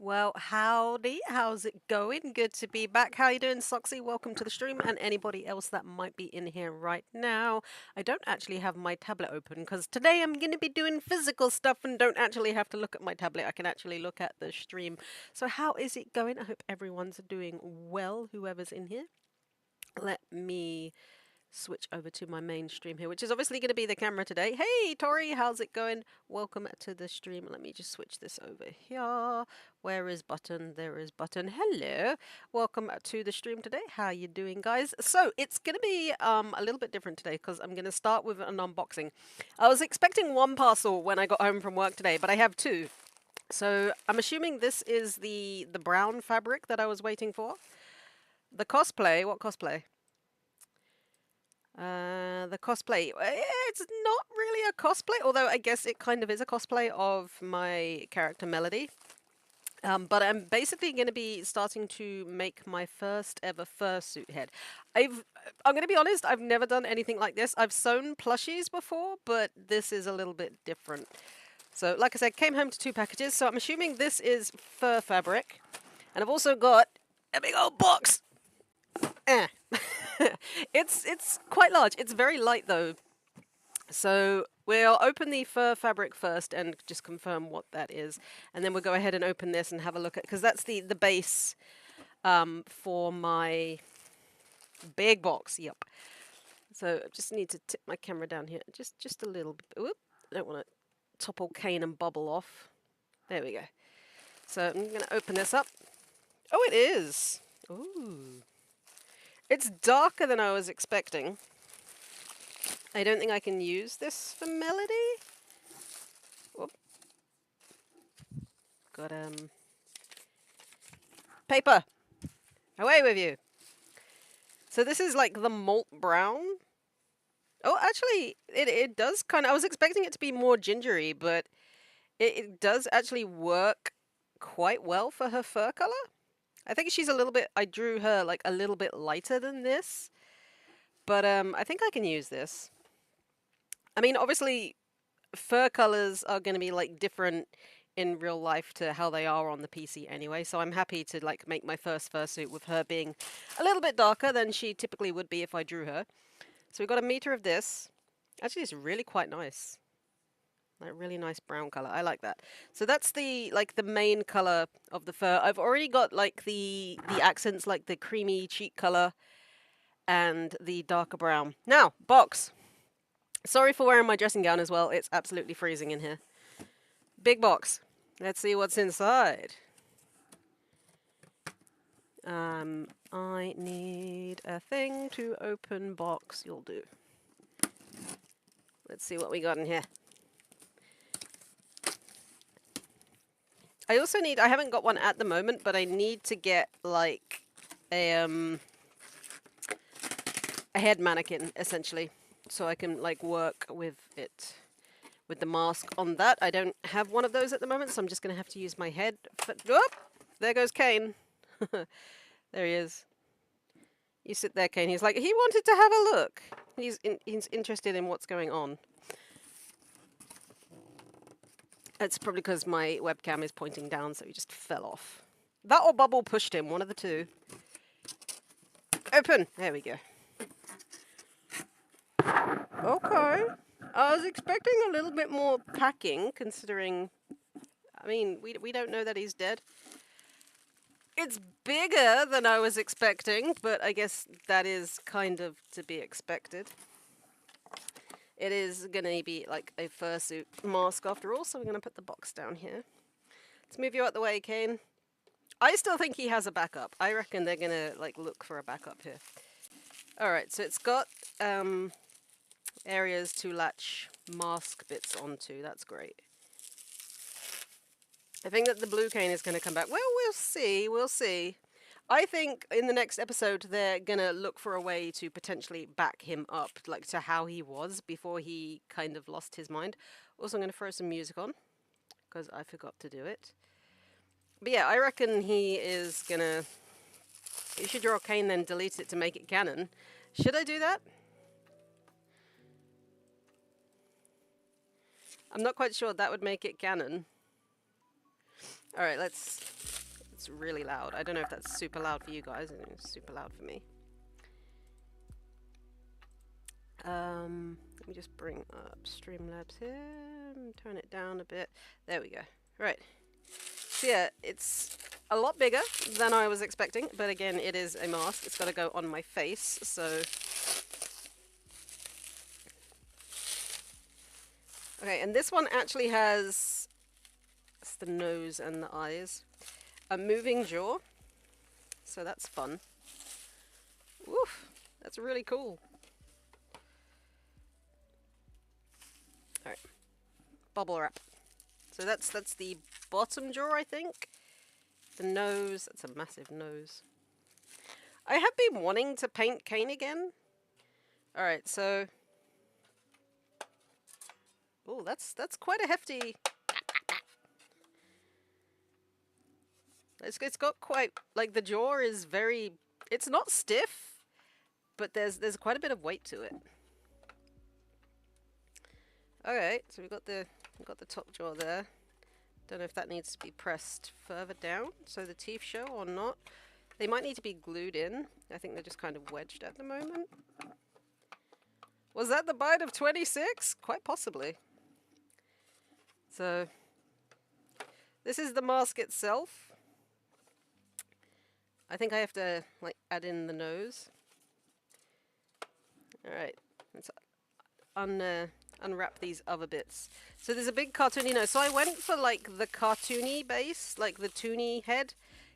Well, howdy. How's it going? Good to be back. How you doing, Soxy? Welcome to the stream, and anybody else that might be in here right now. I don't actually have my tablet open because today I'm going to be doing physical stuff and don't actually have to look at my tablet. I can actually look at the stream. So how is it going? I hope everyone's doing well, whoever's in here. Let me switch over to my main stream here, which is obviously going to be the camera today. Hey, Tori, how's it going? Welcome to the stream. Let me just switch this over here. Where is button? There is button. Hello. Welcome to the stream today. How you doing, guys? So it's going to be a little bit different today because I'm going to start with an unboxing. I was expecting one parcel when I got home from work today, but I have two. So I'm assuming this is the brown fabric that I was waiting for. The cosplay, what cosplay? The cosplay. It's not really a cosplay, although I guess it kind of is a cosplay of my character Melody. But I'm basically going to be starting to make my first ever fursuit head. I'm going to be honest, I've never done anything like this. I've sewn plushies before, but this is a little bit different. So, like I said, came home to two packages, so I'm assuming this is fur fabric. And I've also got a big old box. Eh. It's quite large. It's very light though. So we'll open the fur fabric first and just confirm what that is, and then we'll go ahead and open this and have a look at, because that's the base for my big box. Yep. So I just need to tip my camera down here just a little bit. Whoop. I don't want to topple Kane and bubble off. There we go. So I'm going to open this up. Oh, it is. Ooh. It's darker than I was expecting. I don't think I can use this for Melody. Whoop. Got paper. Away with you. So this is like the malt brown. Oh, actually, it does kind of. I was expecting it to be more gingery, but it does actually work quite well for her fur color. I think she's a little bit. I drew her like a little bit lighter than this, but I think I can use this. I mean, obviously, fur colors are going to be like different in real life to how they are on the PC anyway, so I'm happy to like make my first fursuit with her being a little bit darker than she typically would be if I drew her. So we've got a meter of this. Actually, it's really quite nice. Like really nice brown color. I like that. So that's the like the main color of the fur. I've already got like the accents, like the creamy cheek color and the darker brown. Now, box. Sorry for wearing my dressing gown as well. It's absolutely freezing in here. Big box. Let's see what's inside. I need a thing to open box. You'll do. Let's see what we got in here. I also need, I haven't got one at the moment, but I need to get like a head mannequin essentially, so I can like work with it, with the mask on that. I don't have one of those at the moment, so I'm just going to have to use my head. Whoop! There goes Kane. There he is. You sit there, Kane. He's like, he wanted to have a look. He's interested in what's going on. It's probably because my webcam is pointing down, so he just fell off. That or Bubble pushed him, one of the two. Open! There we go. Okay. I was expecting a little bit more packing, considering... I mean, we don't know that he's dead. It's bigger than I was expecting, but I guess that is kind of to be expected. It is going to be like a fursuit mask after all, so we're going to put the box down here. Let's move you out the way, Kane. I still think he has a backup. I reckon they're going to like look for a backup here. Alright, so it's got areas to latch mask bits onto. That's great. I think that the blue Kane is going to come back. Well, we'll see. We'll see. I think in the next episode they're going to look for a way to potentially back him up, like to how he was before he kind of lost his mind. Also, I'm going to throw some music on, because I forgot to do it. But yeah, I reckon he is going to... You should draw Kane, then delete it to make it canon. Should I do that? I'm not quite sure that would make it canon. All right, it's really loud. I don't know if that's super loud for you guys. It's super loud for me. Let me just bring up Streamlabs here and turn it down a bit. There we go. Right. So yeah, it's a lot bigger than I was expecting, but again, it is a mask. It's got to go on my face, so... Okay, and this one actually has... It's the nose and the eyes. A moving jaw, so that's fun. Woof, that's really cool. Alright, bubble wrap. So that's the bottom jaw, I think. The nose, that's a massive nose. I have been wanting to paint Kane again. Alright, so... Oh, that's quite a hefty... It's got quite... Like, the jaw is very... It's not stiff, but there's quite a bit of weight to it. Okay, so we've got the top jaw there. Don't know if that needs to be pressed further down so the teeth show or not. They might need to be glued in. I think they're just kind of wedged at the moment. Was that the bite of 26? Quite possibly. So, this is the mask itself. I think I have to, like, add in the nose. Alright, let's unwrap these other bits. So there's a big cartoony nose. So I went for, like, the cartoony base, like the toony head,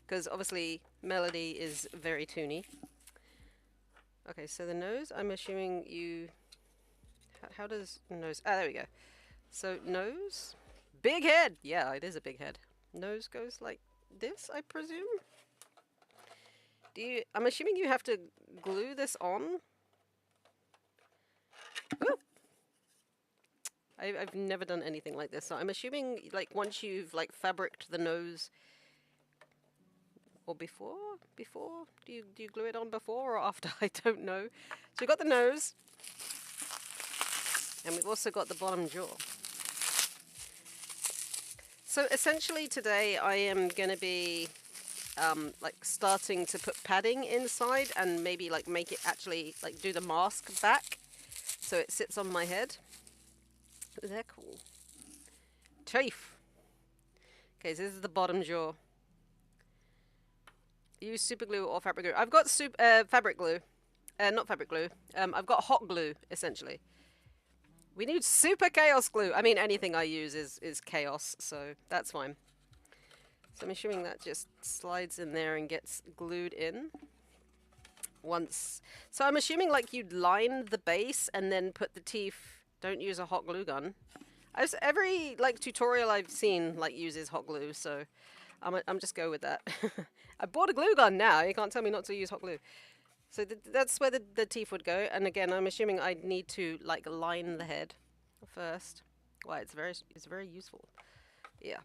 because obviously Melody is very toony. Okay, so the nose, I'm assuming you... How does nose... Ah, there we go. So nose... Big head! Yeah, it is a big head. Nose goes like this, I presume? I'm assuming you have to glue this on? Ooh. I've never done anything like this, so I'm assuming, like, once you've, like, fabriced the nose... Or before? Do you glue it on before or after? I don't know. So we've got the nose. And we've also got the bottom jaw. So essentially today I am going to be like starting to put padding inside and maybe like make it actually like do the mask back so it sits on my head. Ooh, they're cool. Teeth. Okay, so this is the bottom jaw. Use super glue or fabric glue. I've got fabric glue. Not fabric glue. I've got hot glue, essentially. We need super chaos glue. I mean, anything I use is chaos, so that's fine. So I'm assuming that just slides in there and gets glued in. Once. So I'm assuming like you'd line the base and then put the teeth. Don't use a hot glue gun. Every like tutorial I've seen like uses hot glue, so I'm just go with that. I bought a glue gun now. You can't tell me not to use hot glue. So that's where the teeth would go. And again, I'm assuming I'd need to like line the head first. Wow, it's very useful. Yeah.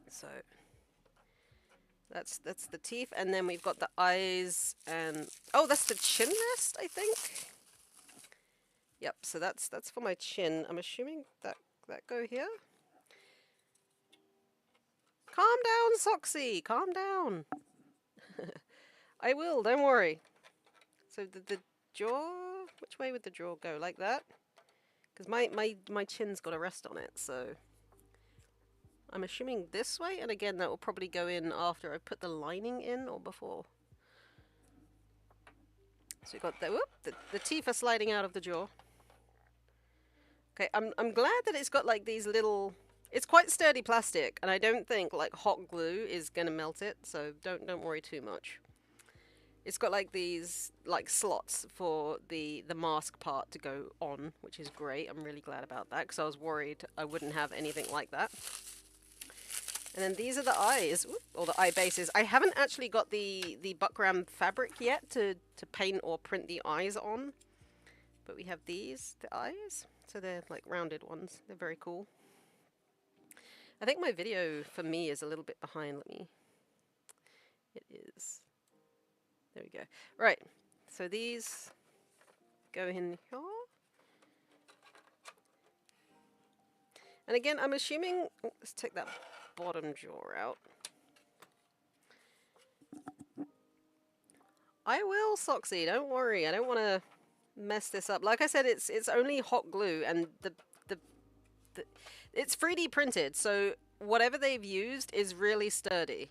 So that's the teeth, and then we've got the eyes, and oh, that's the chin rest, I think. Yep. So that's for my chin. I'm assuming that go here. Calm down, Soxy. Calm down. I will. Don't worry. So the jaw. Which way would the jaw go? Like that? Because my chin's got a rest on it, so I'm assuming this way, and again that will probably go in after I put the lining in or before. So we've got the teeth are sliding out of the jaw. Okay, I'm glad that it's got like these little... It's quite sturdy plastic, and I don't think like hot glue is gonna melt it, so don't worry too much. It's got like these like slots for the mask part to go on, which is great. I'm really glad about that because I was worried I wouldn't have anything like that. And then these are the eyes, or the eye bases. I haven't actually got the buckram fabric yet to paint or print the eyes on, but we have these, the eyes. So they're like rounded ones. They're very cool. I think my video for me is a little bit behind. It is. There we go. Right, so these go in here. And again, I'm assuming, let's take that bottom jaw out. I will, Soxy, don't worry. I don't want to mess this up. Like I said, it's only hot glue, and the it's 3D printed, so whatever they've used is really sturdy.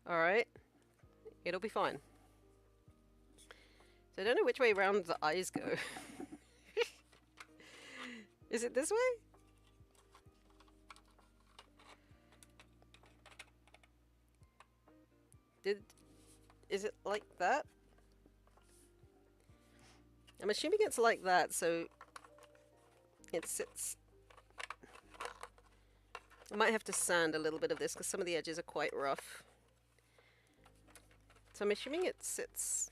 Alright? It'll be fine. So I don't know which way around the eyes go. Is it this way? Is it like that? I'm assuming it's like that, so it sits. I might have to sand a little bit of this because some of the edges are quite rough. So I'm assuming it sits,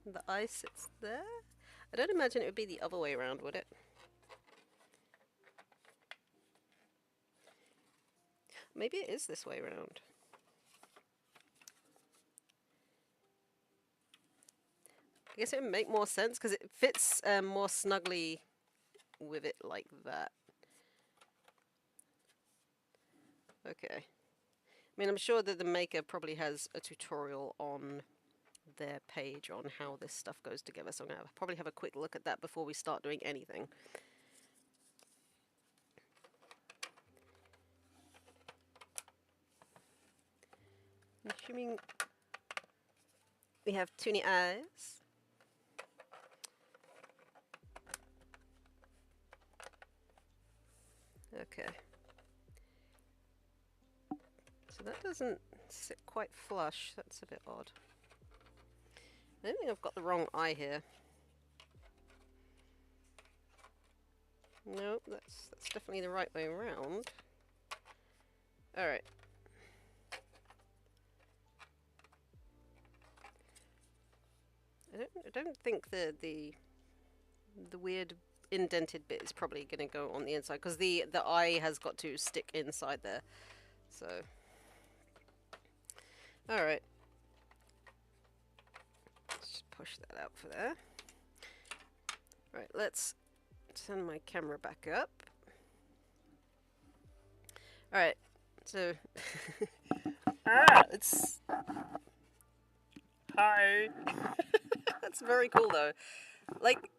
the eye sits there? I don't imagine it would be the other way around, would it? Maybe it is this way around. I guess it would make more sense because it fits more snugly with it like that. Okay. I mean, I'm sure that the maker probably has a tutorial on their page on how this stuff goes together, so I'm going to probably have a quick look at that before we start doing anything. I'm assuming we have toony eyes. Okay. So that doesn't sit quite flush. That's a bit odd. I don't think I've got the wrong eye here. Nope, that's definitely the right way around. Alright. I don't think the weird indented bit is probably going to go on the inside because the eye has got to stick inside there. So, all right, let's just push that out for there. All right, let's send my camera back up. All right, so it's hi. That's very cool though. Like,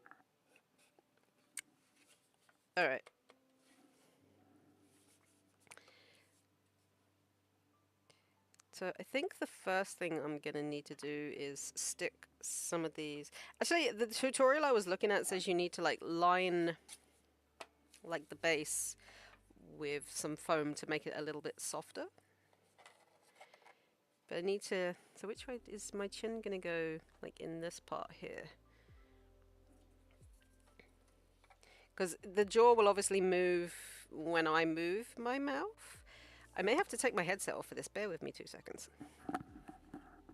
all right. So I think the first thing I'm gonna need to do is stick some of these. Actually, the tutorial I was looking at says you need to like line like the base with some foam to make it a little bit softer. But I need to, so which way is my chin gonna go, like in this part here? Because the jaw will obviously move when I move my mouth. I may have to take my headset off for this. Bear with me 2 seconds.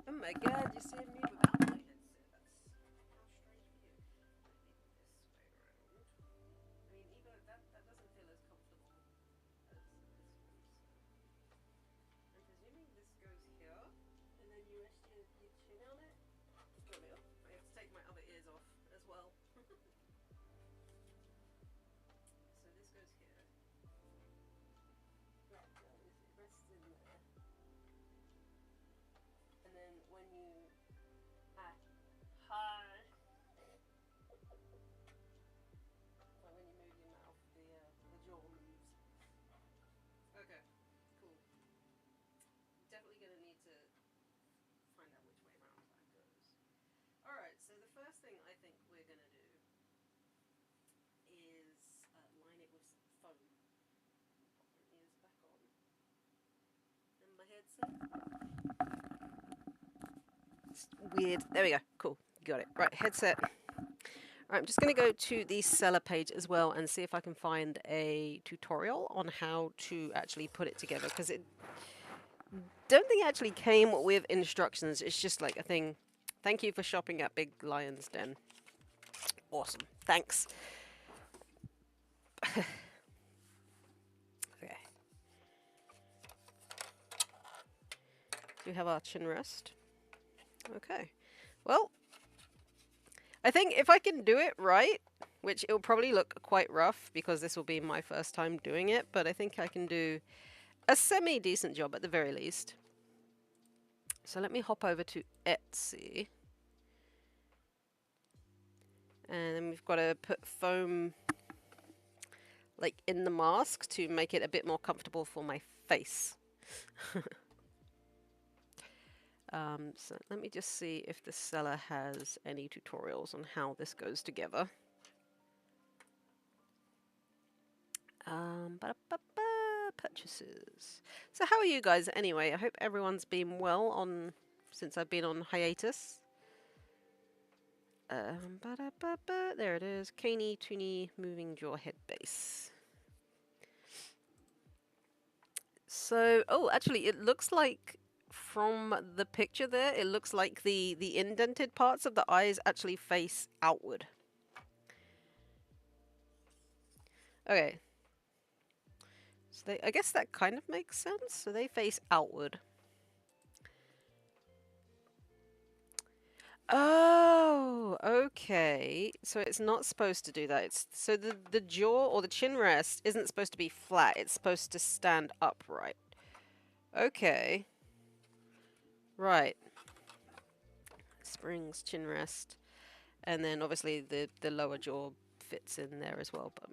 Oh my god, you see me without my headset. That's how strange for you. I mean, even that doesn't feel as comfortable as this one. I'm presuming this goes here, and then you rest your chin on it. There we go. I have to take my other ears off as well. So this goes here. That goes, it rests in there. And then when you hi. Like when you move your mouth, the jaw moves. Okay, cool. Definitely gonna need to find out which way around that goes. Alright, so the first thing I think we're gonna do is line it with some foam. Pop my ears back on. And my headset. It's weird. There we go. Cool. Got it. Right, headset. Alright, I'm just going to go to the seller page as well and see if I can find a tutorial on how to actually put it together, because it don't think it actually came with instructions. It's just like a thing. Thank you for shopping at Big Lion's Den. Awesome. Thanks. Okay. Do we have our chin rest? Okay. Well, I think if I can do it right, which it'll probably look quite rough because this will be my first time doing it, but I think I can do a semi-decent job at the very least. So let me hop over to Etsy. And then we've got to put foam like in the mask to make it a bit more comfortable for my face. So let me just see if the seller has any tutorials on how this goes together. Purchases. So how are you guys anyway? I hope everyone's been well since I've been on hiatus. There it is. Caney, Toony, moving jaw head base. So, oh, actually, it looks like from the picture there, it looks like the indented parts of the eyes actually face outward. Okay. So I guess that kind of makes sense. So they face outward. Oh, okay. So it's not supposed to do that. So the jaw or the chin rest isn't supposed to be flat. It's supposed to stand upright. Okay. Right. Springs, chin rest. And then obviously the lower jaw fits in there as well, but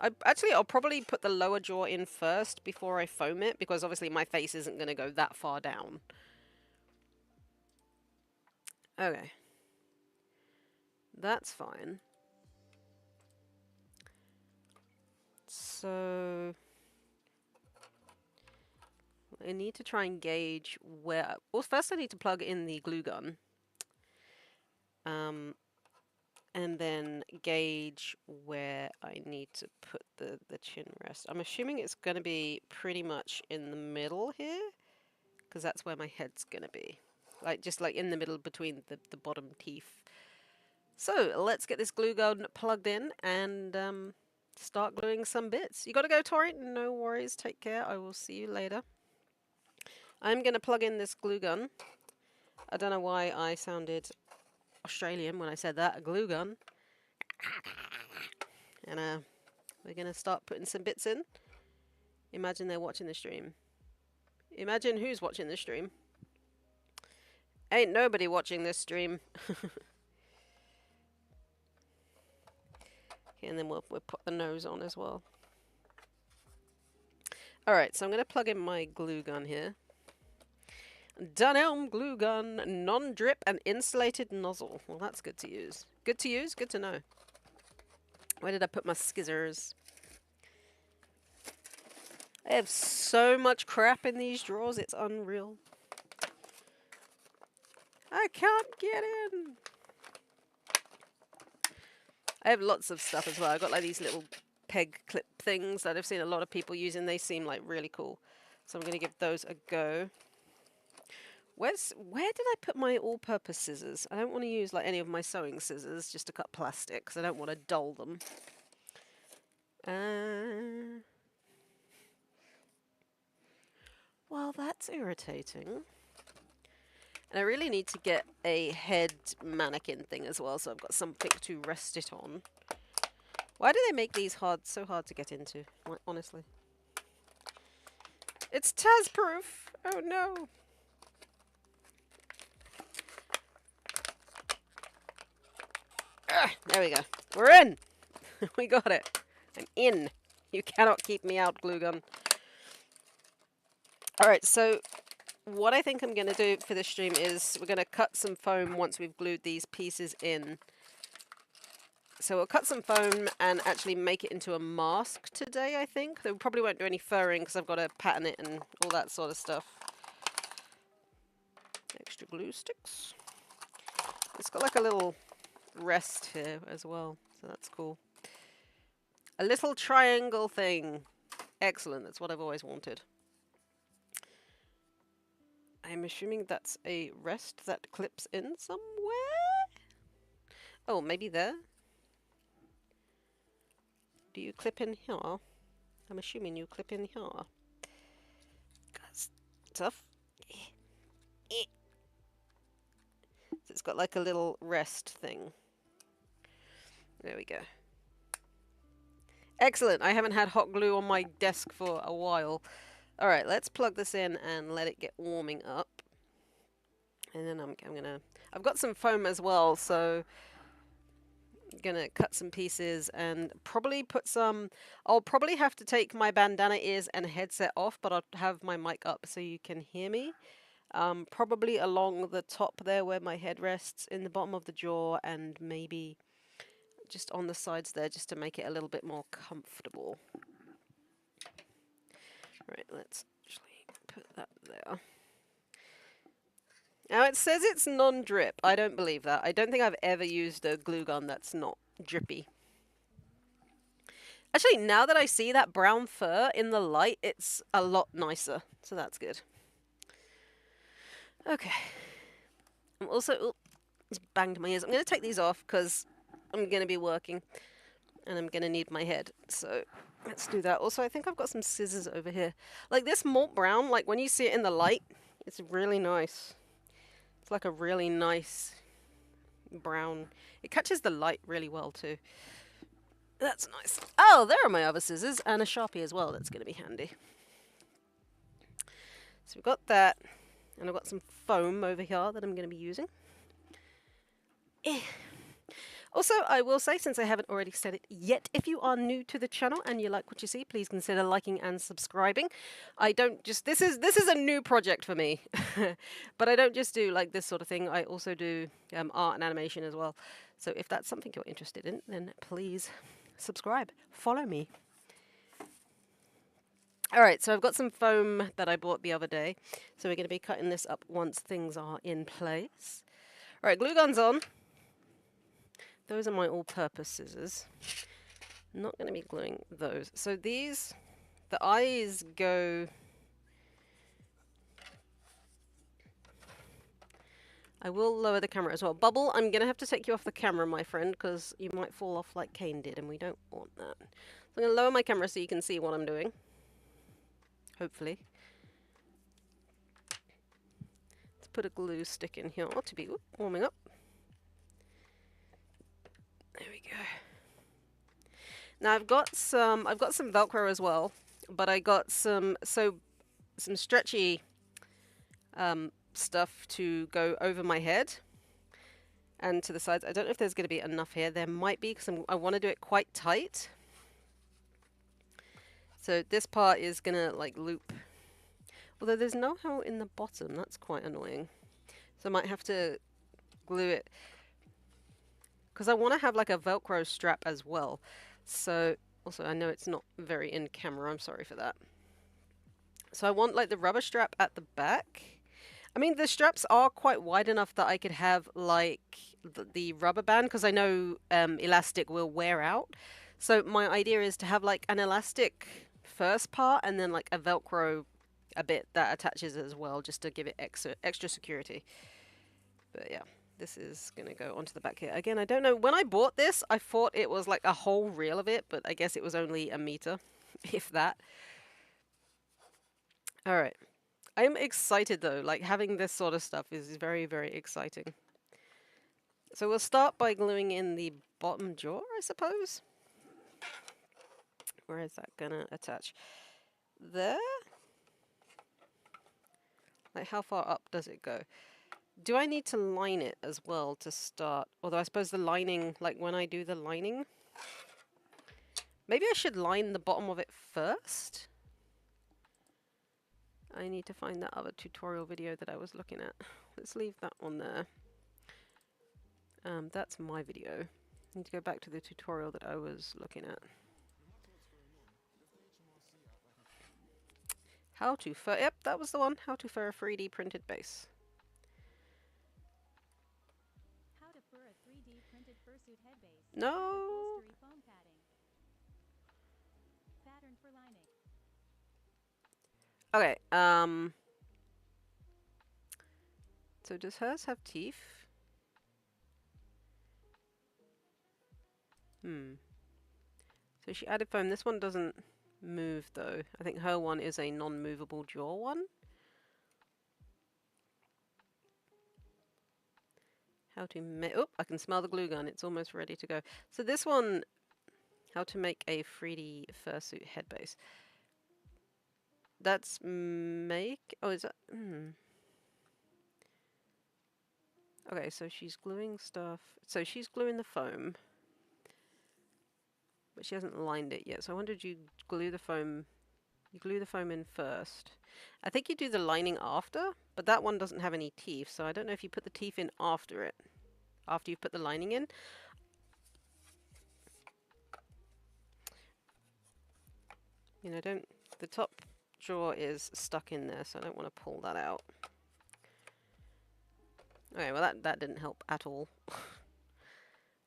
I'll probably put the lower jaw in first before I foam it, because obviously my face isn't going to go that far down. Okay. That's fine. So I need to try and gauge where... Well, first I need to plug in the glue gun. And then gauge where I need to put the chin rest. I'm assuming it's going to be pretty much in the middle here, because that's where my head's going to be. Just like in the middle between the bottom teeth. So let's get this glue gun plugged in and start gluing some bits. You got to go, Tori? No worries. Take care. I will see you later. I'm going to plug in this glue gun. I don't know why I sounded Australian when I said that. A glue gun. And we're going to start putting some bits in. Imagine they're watching the stream. Imagine who's watching the stream. Ain't nobody watching this stream. And then we'll put the nose on as well. Alright, so I'm going to plug in my glue gun here. Dunelm glue gun, non-drip and insulated nozzle. Well, that's good to use. Good to use, good to know. Where did I put my skizzers? I have so much crap in these drawers, it's unreal. I can't get in. I have lots of stuff as well. I've got like these little peg clip things that I've seen a lot of people using. They seem like really cool. So I'm going to give those a go. Where did I put my all-purpose scissors? I don't want to use like any of my sewing scissors just to cut plastic, because I don't want to dull them. Well, that's irritating. And I really need to get a head mannequin thing as well, so I've got something to rest it on. Why do they make these so hard to get into? Like, honestly. It's Taz-proof! Oh no! There we go. We're in! We got it. I'm in. You cannot keep me out, glue gun. Alright, so what I think I'm going to do for this stream is we're going to cut some foam once we've glued these pieces in. So we'll cut some foam and actually make it into a mask today, I think. We probably won't do any furring because I've got to pattern it and all that sort of stuff. Extra glue sticks. It's got like a little rest here as well, so that's cool. A little triangle thing. Excellent, that's what I've always wanted. I'm assuming that's a rest that clips in somewhere? Oh, maybe there? Do you clip in here? I'm assuming you clip in here. That's tough. So it's got like a little rest thing. There we go. Excellent. I haven't had hot glue on my desk for a while. Alright, let's plug this in and let it get warming up. And then I've got some foam as well, so I'm gonna cut some pieces and probably put some, I'll probably have to take my bandana ears and headset off, but I'll have my mic up so you can hear me. Probably along the top there where my head rests, in the bottom of the jaw, and maybe just on the sides there, just to make it a little bit more comfortable. Right, let's actually put that there. Now it says it's non-drip. I don't believe that. I don't think I've ever used a glue gun that's not drippy. Actually, now that I see that brown fur in the light, it's a lot nicer. So that's good. Okay. I'm also... just banged my ears. I'm going to take these off because I'm going to be working. And I'm going to need my head. So let's do that. Also, I think I've got some scissors over here. Like this malt brown, like when you see it in the light, it's really nice. It's like a really nice brown. It catches the light really well too. That's nice. Oh, there are my other scissors and a Sharpie as well. That's going to be handy. So we've got that. And I've got some foam over here that I'm going to be using. Also, I will say, since I haven't already said it yet, if you are new to the channel and you like what you see, please consider liking and subscribing. I don't just... This is a new project for me. But I don't just do like this sort of thing. I also do art and animation as well. So if that's something you're interested in, then please subscribe. Follow me. Alright, so I've got some foam that I bought the other day. So we're going to be cutting this up once things are in place. Alright, glue gun's on. Those are my all-purpose scissors. I'm not going to be gluing those. So these, the eyes go... I will lower the camera as well. Bubble, I'm going to have to take you off the camera, my friend, because you might fall off like Kane did, and we don't want that. So I'm going to lower my camera so you can see what I'm doing. Hopefully. Let's put a glue stick in here to be warming up. There we go. Now I've got some Velcro as well, but I got some stretchy stuff to go over my head and to the sides. I don't know if there's going to be enough here. There might be, because I want to do it quite tight. So this part is going to like loop. Although there's no hole in the bottom. That's quite annoying. So I might have to glue it. Because I want to have like a Velcro strap as well. So, also I know it's not very in camera, I'm sorry for that. So I want like the rubber strap at the back. I mean, the straps are quite wide enough that I could have like the rubber band, because I know elastic will wear out. So my idea is to have like an elastic first part and then like a Velcro a bit that attaches as well, just to give it extra security. But yeah. This is going to go onto the back here. Again, I don't know. When I bought this, I thought it was like a whole reel of it, but I guess it was only 1 meter, if that. All right. I'm excited though. Like having this sort of stuff is very, very exciting. So we'll start by gluing in the bottom jaw, I suppose. Where is that going to attach? There? Like how far up does it go? Do I need to line it as well to start? Although I suppose the lining, like when I do the lining, maybe I should line the bottom of it first. I need to find that other tutorial video that I was looking at. Let's leave that one there. That's my video. I need to go back to the tutorial that I was looking at. How to fur, yep, that was the one. How to fur a 3D printed base. Fursuit head base. No. Foam padding. Pattern for lining. Okay. So does hers have teeth? So she added foam. This one doesn't move though. I think her one is a non-movable jaw one. How to make... Oh, I can smell the glue gun. It's almost ready to go. So this one, how to make a 3D fursuit head base. That's make. Oh, is that? Hmm. Okay, so she's gluing stuff. So she's gluing the foam, but she hasn't lined it yet. So I wondered you glue the foam. You glue the foam in first. I think you do the lining after, but that one doesn't have any teeth, so I don't know if you put the teeth in after it, after you've put the lining in. You know, don't. The top jaw is stuck in there, so I don't want to pull that out. Okay, well that didn't help at all.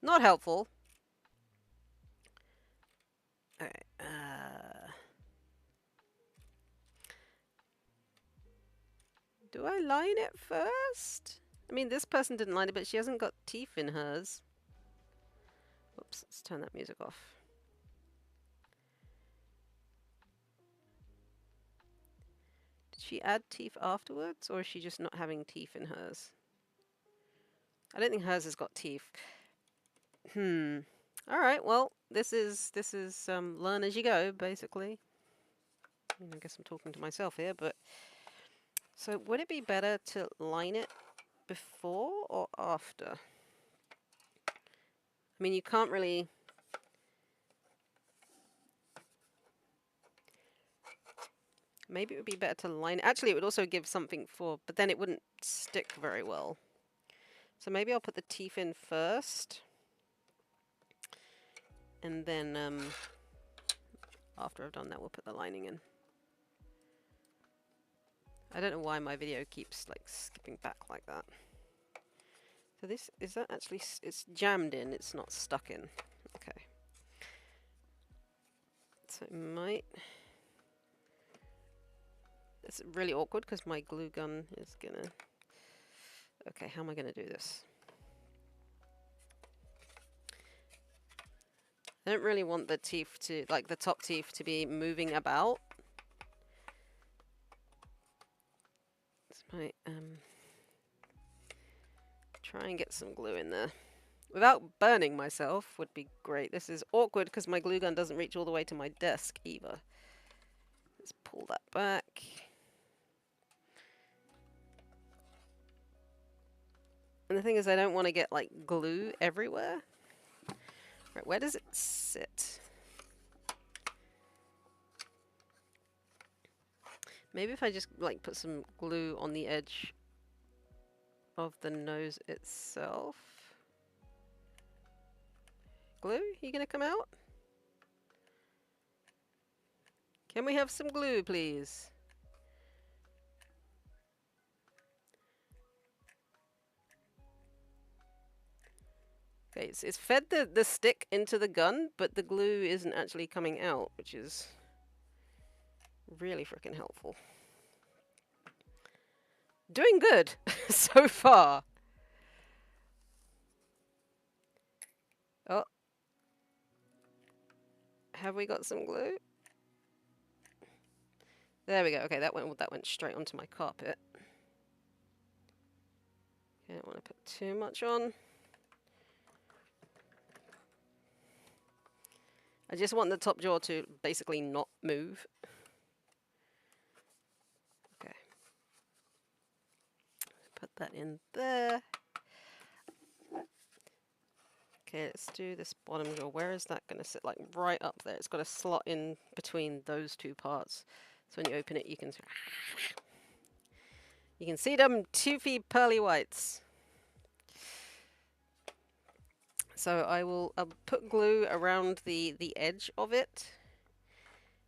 Not helpful. Okay. Do I line it first? I mean, this person didn't line it, but she hasn't got teeth in hers. Oops, let's turn that music off. Did she add teeth afterwards, or is she just not having teeth in hers? I don't think hers has got teeth. All right. Well, this is learn as you go, basically. I guess I'm talking to myself here, but so would it be better to line it before or after? I mean, you can't really. Maybe it would be better to line. Actually, it would also give something for, but then it wouldn't stick very well. So maybe I'll put the teeth in first, and then after I've done that, we'll put the lining in. I don't know why my video keeps like skipping back like that. So this, is that actually, it's jammed in, it's not stuck in. Okay. So it might, it's really awkward because my glue gun is gonna, okay, how am I gonna do this? I don't really want the teeth to, like the top teeth to be moving about. This might, try and get some glue in there. Without burning myself would be great. This is awkward because my glue gun doesn't reach all the way to my desk either. Let's pull that back. And the thing is, I don't want to get like glue everywhere. Right, where does it sit? Maybe if I just like put some glue on the edge of the nose itself. Glue, you gonna come out? Can we have some glue, please? Okay, it's fed the stick into the gun, but the glue isn't actually coming out, which is really freaking helpful. Doing good so far. Oh, have we got some glue? There we go. Okay, that went straight onto my carpet. Okay, I don't want to put too much on. I just want the top jaw to basically not move. Okay. Put that in there. Okay, let's do this bottom jaw. Where is that going to sit? Like right up there. It's got a slot in between those two parts. So when you open it, you can see them toothy pearly whites. So I'll put glue around the edge of it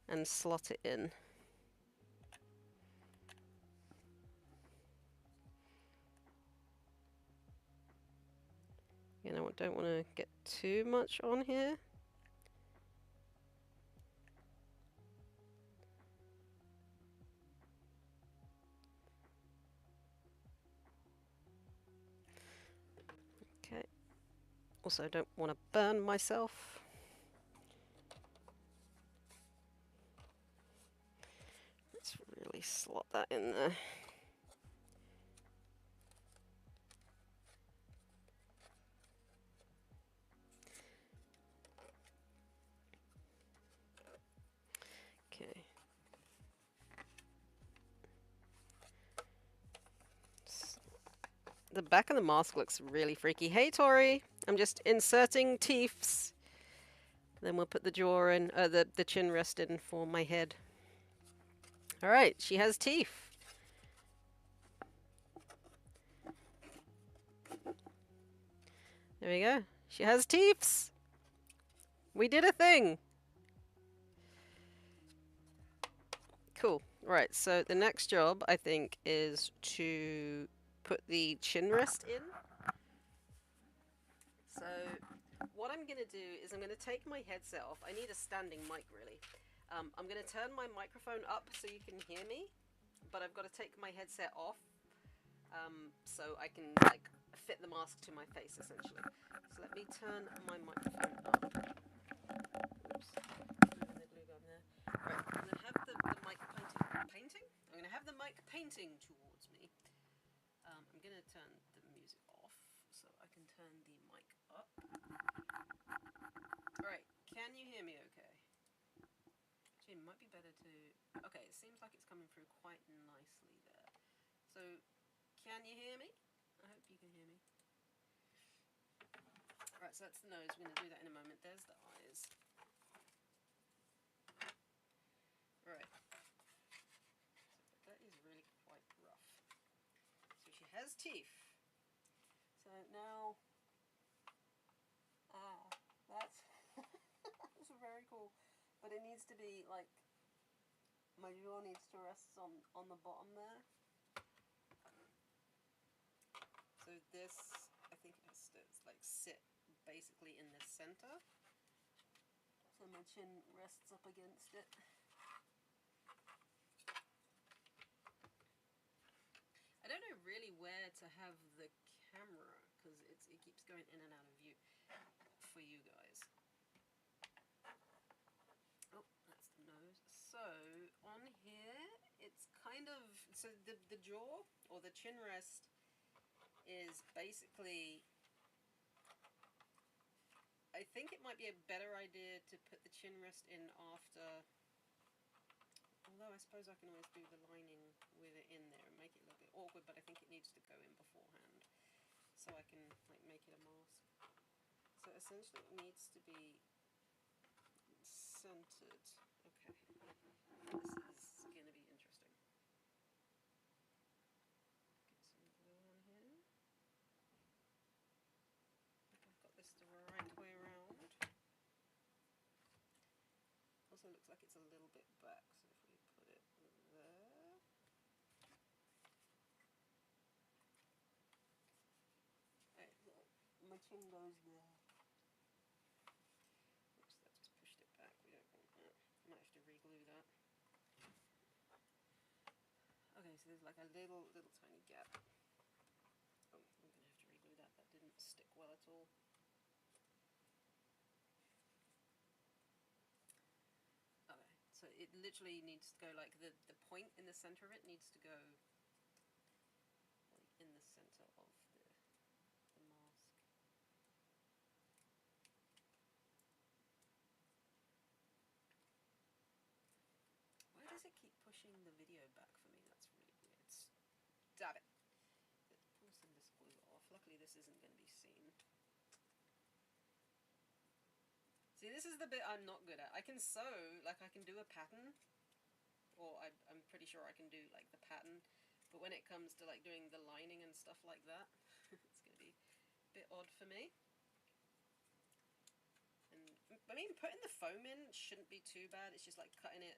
and slot it in. You know, I don't want to get too much on here. Okay. Also, don't want to burn myself. Let's really slot that in there. Okay. The back of the mask looks really freaky. Hey, Tori. I'm just inserting teeths. Then we'll put the jaw in, the chin rest in for my head. All right, she has teeth. There we go. She has teeths. We did a thing. Cool. Right, so the next job, I think, is to put the chin rest in. So what I'm going to do is I'm going to take my headset off. I need a standing mic, really. I'm going to turn my microphone up so you can hear me, but I've got to take my headset off so I can like fit the mask to my face, essentially. So let me turn my microphone up. Oops. Moving the glue gun there. Right, I'm going to have the mic painting? I'm going to have the mic painting towards me. I'm going to turn the music off so I can turn the mic up. Alright, can you hear me okay? Actually, it might be better to... Okay, it seems like it's coming through quite nicely there. So, can you hear me? I hope you can hear me. Right, so that's the nose. We're going to do that in a moment. There's the eyes. Right. So that is really quite rough. So she has teeth. So now... that's... that's very cool. But it needs to be, like... My jaw needs to rest on the bottom there. So this, I think it has to like sit basically in the center. So my chin rests up against it. I don't know really where to have the camera because it keeps going in and out of view for you guys. Oh, that's the nose. So on here, it's kind of, so the jaw or the chin rest is basically, I think it might be a better idea to put the chin rest in after, although I suppose I can always do the lining with it in there and make it a little bit awkward, but I think it needs to go in beforehand so I can like make it a mask. So essentially it needs to be centered. Okay, this is going to be interesting. Get some glue on here. I've got this the right way around. Also looks like it's a little bit back, so if we put it there. Right, my chin goes there. Oops, that just pushed it back. We don't want that. Might have to re-glue that. Okay, so there's like a little tiny gap. Oh, I'm going to have to re-glue that. That didn't stick well at all. Okay, so it literally needs to go like the point in the center of it needs to go like in the center of the mask. Why does it keep pushing the video back for me? That's really weird. Damn it. Let's pull some of this glue off. Luckily this isn't going to be seen. See, this is the bit I'm not good at. I can sew, like I can do a pattern, or I'm pretty sure I can do like the pattern, but when it comes to like doing the lining and stuff like that, it's going to be a bit odd for me. And I mean, putting the foam in shouldn't be too bad. It's just like cutting it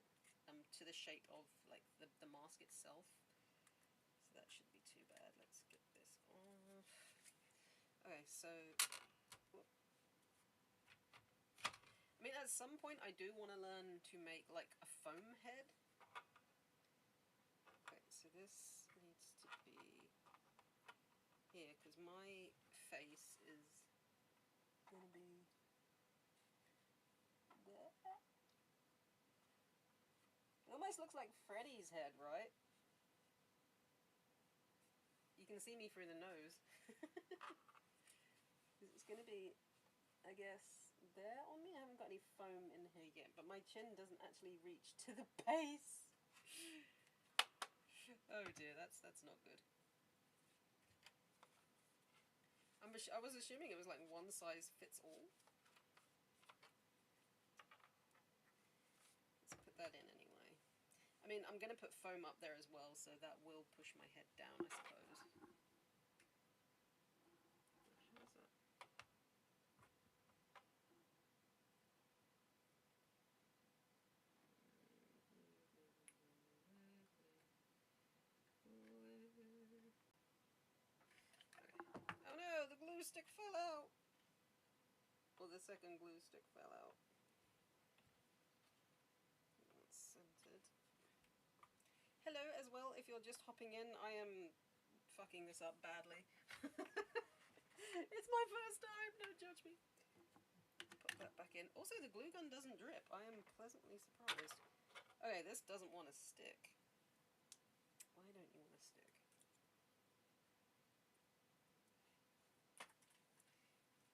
to the shape of like the mask itself. So that shouldn't be too bad. Let's get this off. Okay, so I mean, at some point I do want to learn to make like a foam head. Okay, so this needs to be here because my face is gonna be there. It almost looks like Freddy's head, right? You can see me through the nose. It's gonna be, I guess, there on me. I haven't got any foam in here yet, but my chin doesn't actually reach to the base. Oh dear, that's not good. I was assuming it was like one size fits all. Let's put that in anyway. I mean, I'm going to put foam up there as well, so that will push my head down, I suppose. How's that? Okay. Oh no, the glue stick fell out! Well, the second glue stick fell out. That's centered. Hello as well, if you're just hopping in, I am fucking this up badly. It's my first time, don't judge me. Put that back in. Also, the glue gun doesn't drip. I am pleasantly surprised. Okay, this doesn't want to stick. Why don't you want to stick?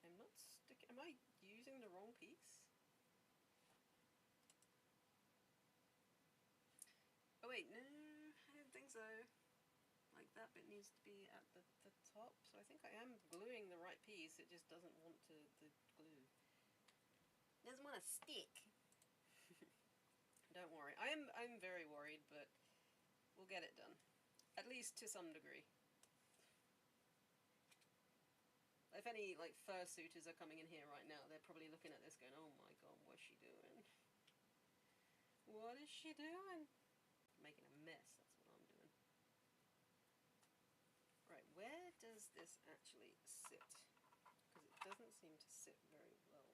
I'm not sticking. Am I using the wrong piece? Oh wait, no, I don't think so. Like, that bit needs to be at the top, so I think I am gluing the right piece, it just doesn't want to, the glue. It doesn't want to stick. Don't worry. I'm very worried, but we'll get it done. At least to some degree. If any, like, fursuiters are coming in here right now, they're probably looking at this going, oh my god, what's she doing? What is she doing? Making a mess, that's what I'm doing. Right, where does this actually sit? Because it doesn't seem to sit very well.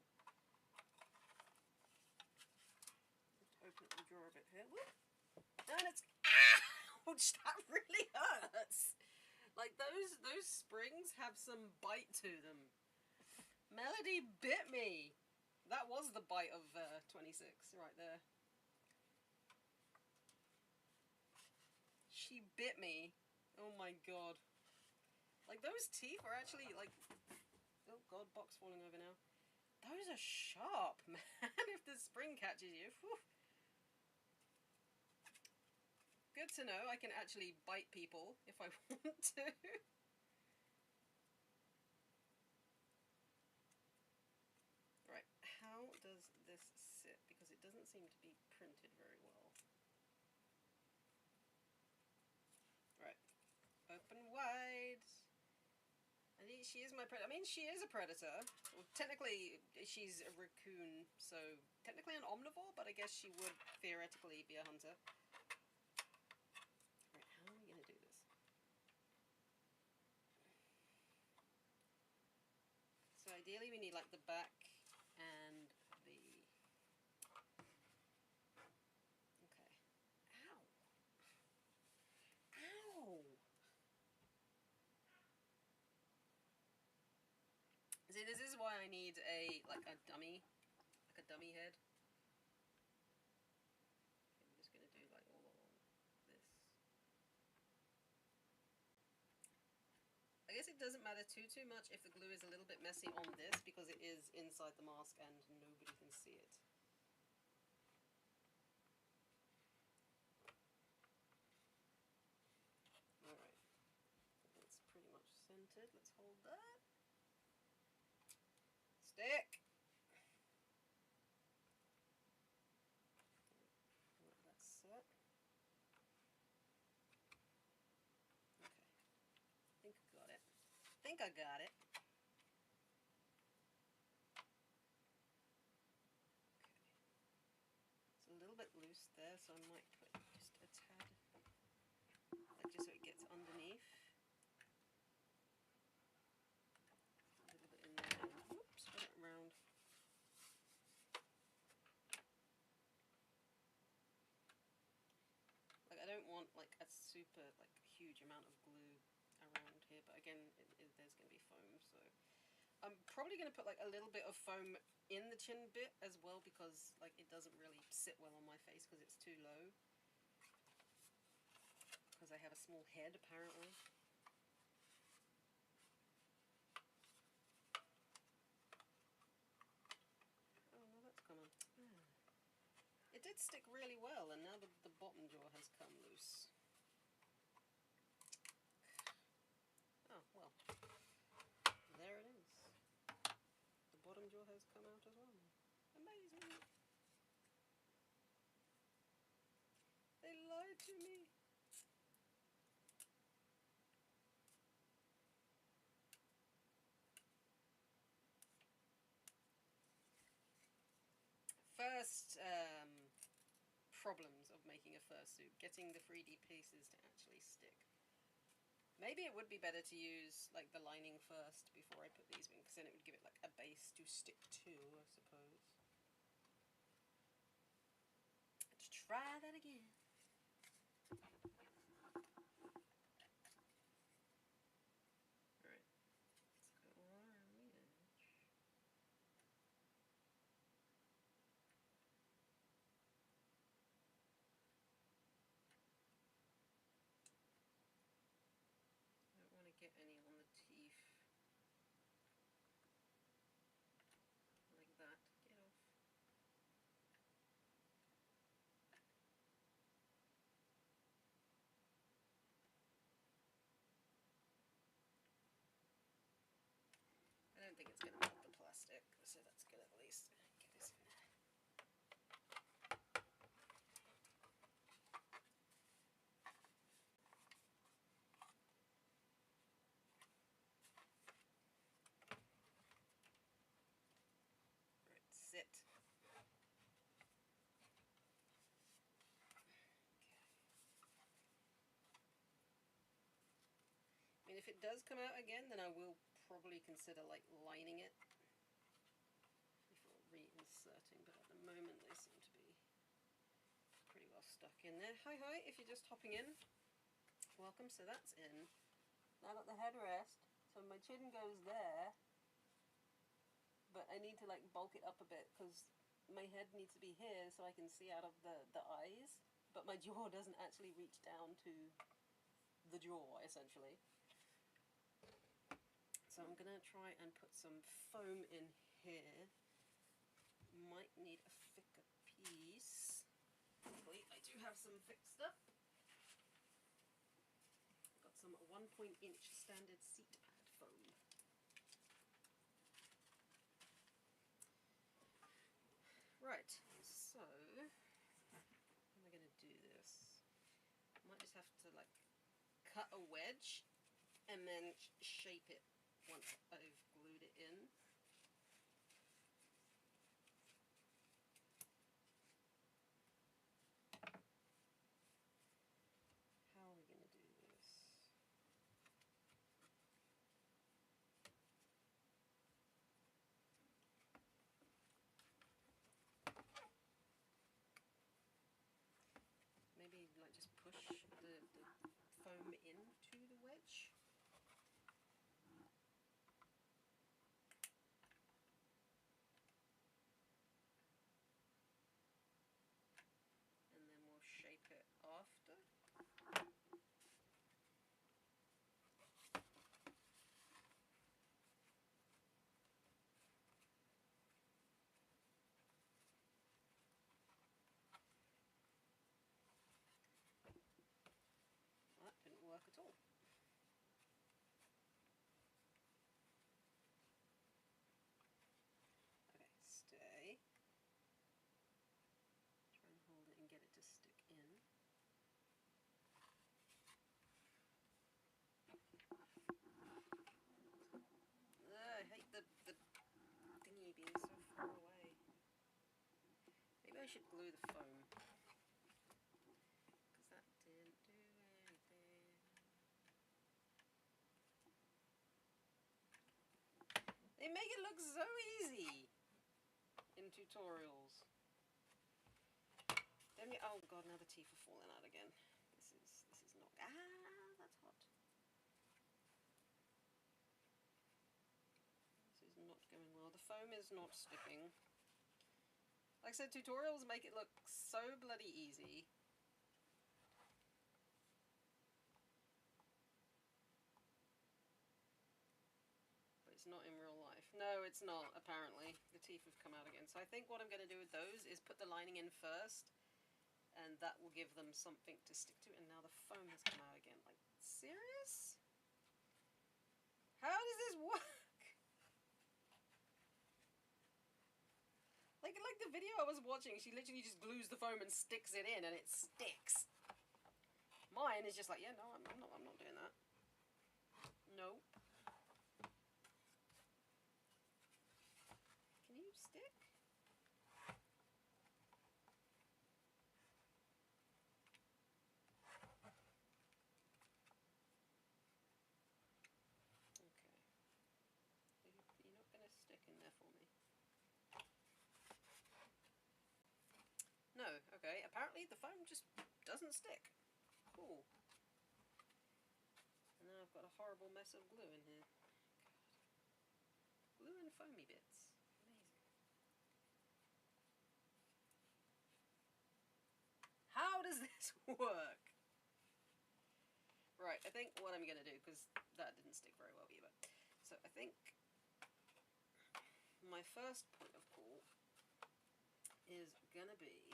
Open up the drawer a bit here. Whoop. And it's, ouch, that really hurts. Like, those springs have some bite to them. Melody bit me. That was the bite of 26 right there. She bit me. Oh my god. Like, those teeth are actually, like... Oh god, box falling over now. Those are sharp, man. If the spring catches you. Whew. Good to know I can actually bite people if I want to. Right, how does this sit? Because it doesn't seem to be printed very well. Right, open wide. And she is my predator. I mean, she is a predator. Well, technically, she's a raccoon, so technically an omnivore, but I guess she would theoretically be a hunter. Right, how are we going to do this? So ideally we need, like, the back and the... Okay. Ow! Ow! See, this is why I need a dummy head. Okay, I'm just gonna do like all along this. I guess it doesn't matter too much if the glue is a little bit messy on this because it is inside the mask and nobody can see it. Alright, that's pretty much centered. Let's hold that. Stick! That's set. Okay. I think I got it. Okay. It's a little bit loose there, so I might put just a tad, like just so it gets underneath. A little bit in there. Whoops, spin it around. Like, I don't want like a super huge amount of glue around here, but again, there's going to be foam, so I'm probably going to put like a little bit of foam in the chin bit as well because like it doesn't really sit well on my face because it's too low. Because I have a small head apparently. Oh no, that's coming. It did stick really well, and now the bottom jaw has come loose. Oh, well. There it has come out as well. Amazing. They lied to me. First problems of making a fursuit, getting the 3D pieces to actually stick. Maybe it would be better to use like the lining first before I put these in, because then it would give it like a base to stick to, I suppose. Let's try that again. Alright, let's go all around the edge. I don't want to get any on the teeth. Like that. Get off. I don't think it's going to melt the plastic, so that's good at least. Get this in there. Right, sit. I mean, if it does come out again, then I will probably consider like lining it before reinserting, but at the moment they seem to be pretty well stuck in there. Hi, if you're just hopping in, welcome. So that's in. Now I've got the headrest, so my chin goes there, but I need to like bulk it up a bit because my head needs to be here so I can see out of the eyes, but my jaw doesn't actually reach down to the jaw, essentially. So I'm going to try and put some foam in here. Might need a thicker piece. Luckily, I do have some thick stuff. I've got some 1-inch standard seat pad foam. Right, so how am I going to do this? I might just have to like cut a wedge and then shape it once I've glued it in. How are we going to do this? Maybe like just push the foam into the wedge. And then we'll shape it after. That didn't work at all. Okay, stay. Try and hold it and get it to stick in. I hate the thingy being so far away. Maybe I should glue the foam, because that didn't do anything. They make it look so easy in tutorials. Then you, oh god, now the teeth are falling out again. This is not, that's hot. This is not going well. The foam is not sticking. Like I said, tutorials make it look so bloody easy. But it's not in real life. No, it's not, apparently. The teeth have come out again. So I think what I'm going to do with those is put the lining in first, and that will give them something to stick to. And now the foam has come out again. Like, serious? How does this work? Like the video I was watching, she literally just glues the foam and sticks it in, and it sticks. Mine is just like, yeah, no, I'm not doing that. Nope. Can you stick? Okay. You're not gonna stick in there for me. No, okay. Apparently the foam just doesn't stick. Cool. And now I've got a horrible mess of glue in here. God. Glue and foamy bits. Amazing. How does this work? Right, I think what I'm going to do, because that didn't stick very well either. So I think my first point of call is going to be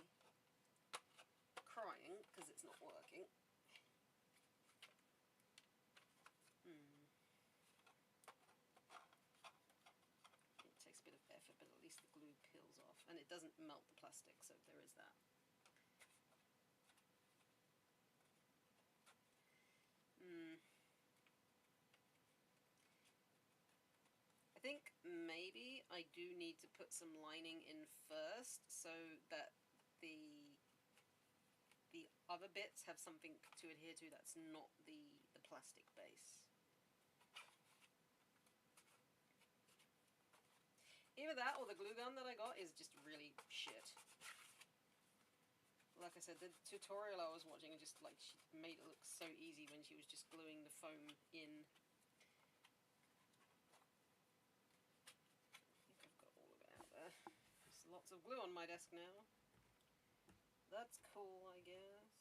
crying, because it's not working. It takes a bit of effort, but at least the glue peels off. And it doesn't melt the plastic, so there is that. I think maybe I do need to put some lining in first so that the other bits have something to adhere to that's not the plastic base. Either that or the glue gun that I got is just really shit. Like I said, the tutorial I was watching just like she made it look so easy when she was just gluing the foam in. I think I've got all of it out there. There's lots of glue on my desk now. That's cool, I guess.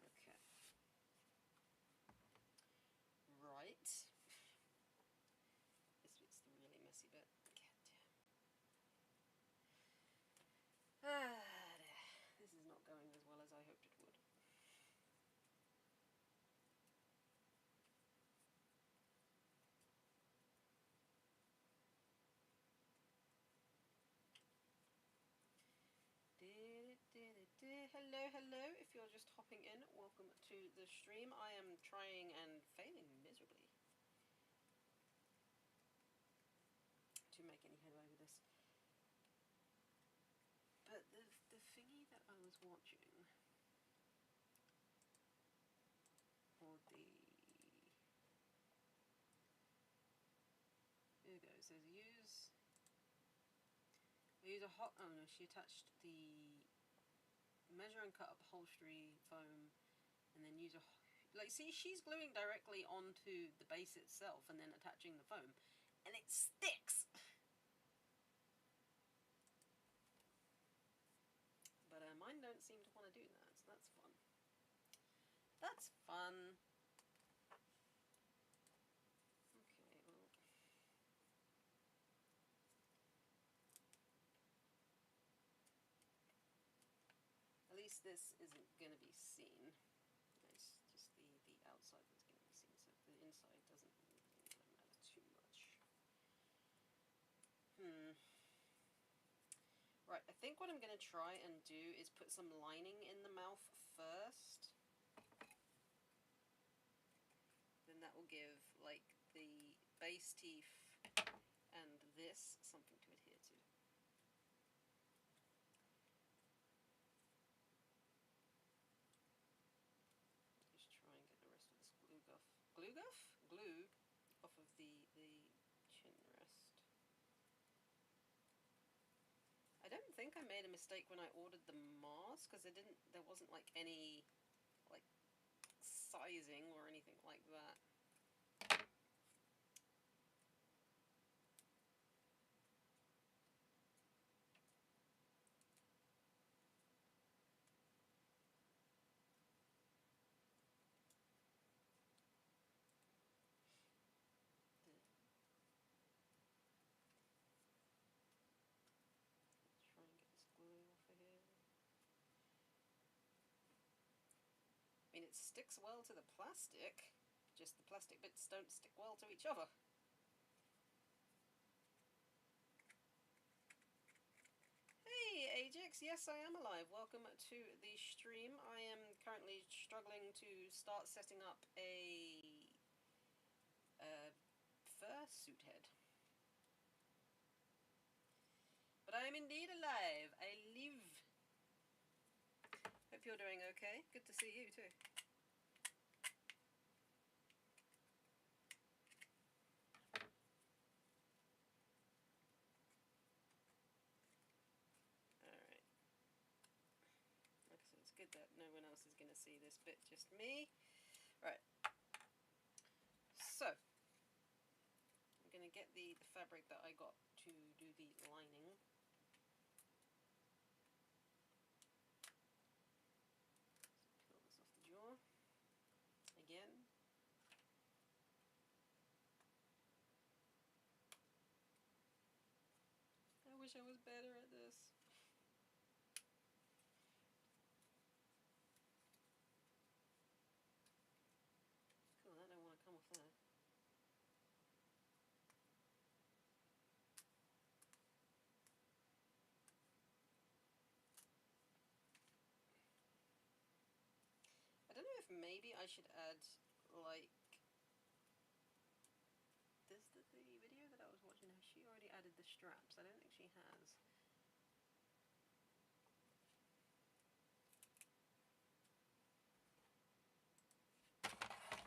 Okay. Right. This bit's the really messy bit. God damn. This is not going as well as I hoped it would. Hello, hello. If you're just hopping in, welcome to the stream. I am trying and failing miserably to make any headway with this. But the thingy that I was watching, or the... Here it goes. Says use a hot... Oh no, she attached the measure and cut upholstery foam, and then use a... Like, see, she's gluing directly onto the base itself and then attaching the foam, and it sticks! But mine don't seem to want to do that, so that's fun. That's fun. Okay, well... At least this isn't going to be seen. It's just the outside that's going to be seen, so the inside doesn't really matter too much. Right, I think what I'm going to try and do is put some lining in the mouth first. Then that will give, like, the base teeth and this something to adhere to. Just try and get the rest of this glue off of the chin rest. I don't think I made a mistake when I ordered the mask, because there wasn't like any like sizing or anything like that. Let's try and get this glue off of here. I mean, it sticks well to the plastic, just the plastic bits don't stick well to each other. Hey Ajax, yes I am alive. Welcome to the stream. I am currently struggling to start setting up a fursuit head. But I am indeed alive. I live. Hope you're doing okay. Good to see you too. Alright. Like I said, it's good that no one else is going to see this bit, just me. Right. So, I'm going to get the fabric that I got to do the lining. Peel this off the jaw. Again. I wish I was better at this. Cool, that don't want to come off there. I don't know if maybe I should add, like... Does the video that I was watching, has she already added the straps? I don't think she has.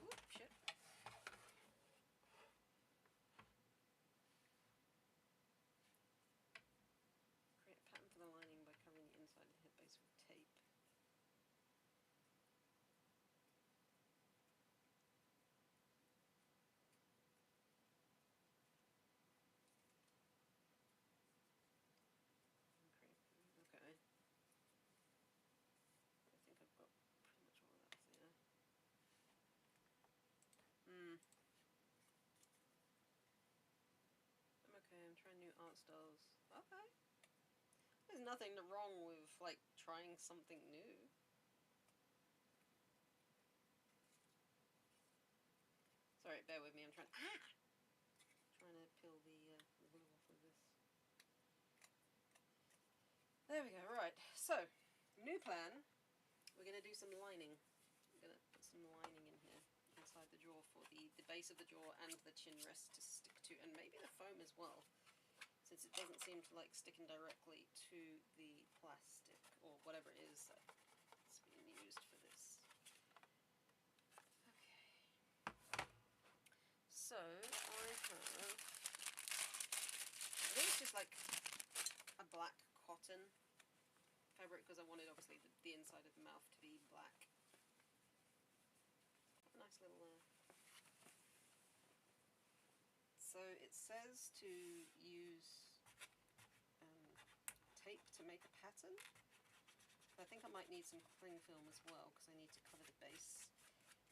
Oop, shit. Create a pattern for the lining by covering the inside of the hip base with tape. Okay. I think I've got pretty much all that there. I'm okay, I'm trying new art styles. Okay. There's nothing wrong with, like, trying something new. Sorry, bear with me, I'm trying to peel the glue off of this. There we go, right. So, new plan. We're going to do some lining. I'm going to put some lining in here, inside the jaw, for the base of the jaw and the chin rest to stick to, and maybe the foam as well, since it doesn't seem to like sticking directly to the plastic, or whatever it is that's being used for this. Okay. So, I think it's just like a black cotton fabric, because I wanted obviously the inside of the mouth to be black. A nice little so it says to use tape to make a pattern. I think I might need some cling film as well, because I need to cover the base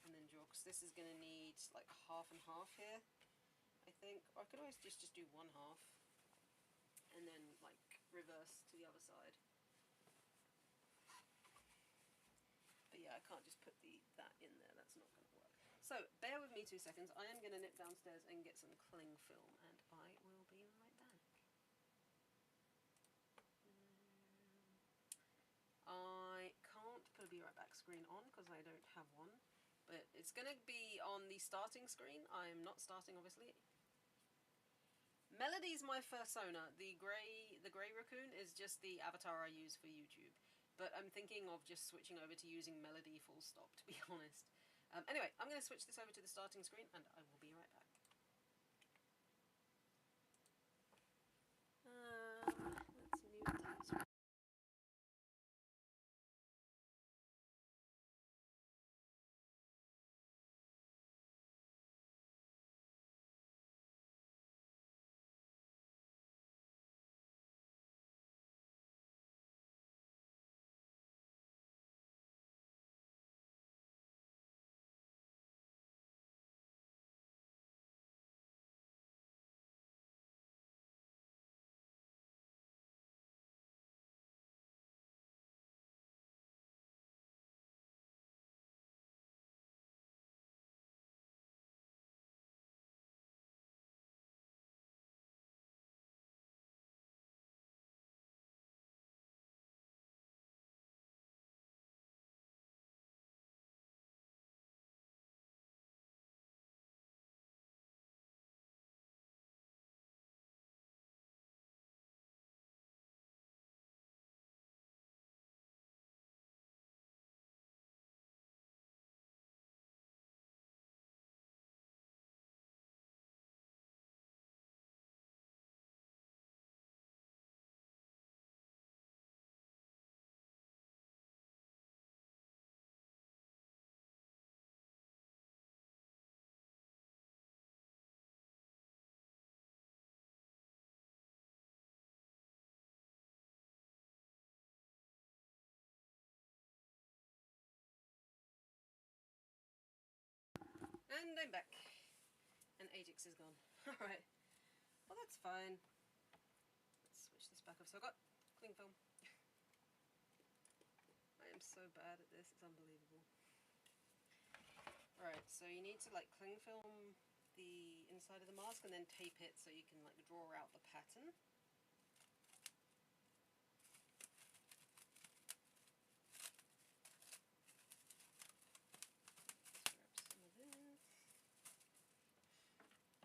and then draw, because this is going to need like half and half here, I think. Or I could always just do one half and then like reverse to the other side. But yeah, I can't just put that in there, that's not going to work. So, bear with me 2 seconds. I am going to nip downstairs and get some cling film, and I will be right back. I can't put a Be Right Back screen on because I don't have one, but it's going to be on the starting screen. I'm not starting, obviously. Melody's my persona. The grey raccoon is just the avatar I use for YouTube. But I'm thinking of just switching over to using Melody full stop, to be honest. Anyway, I'm going to switch this over to the starting screen, and I will be right back. Let's mute that. And I'm back. And Ajax is gone. Alright. Well, that's fine. Let's switch this back up. So I've got cling film. I am so bad at this, it's unbelievable. Alright, so you need to like cling film the inside of the mask and then tape it so you can like draw out the pattern.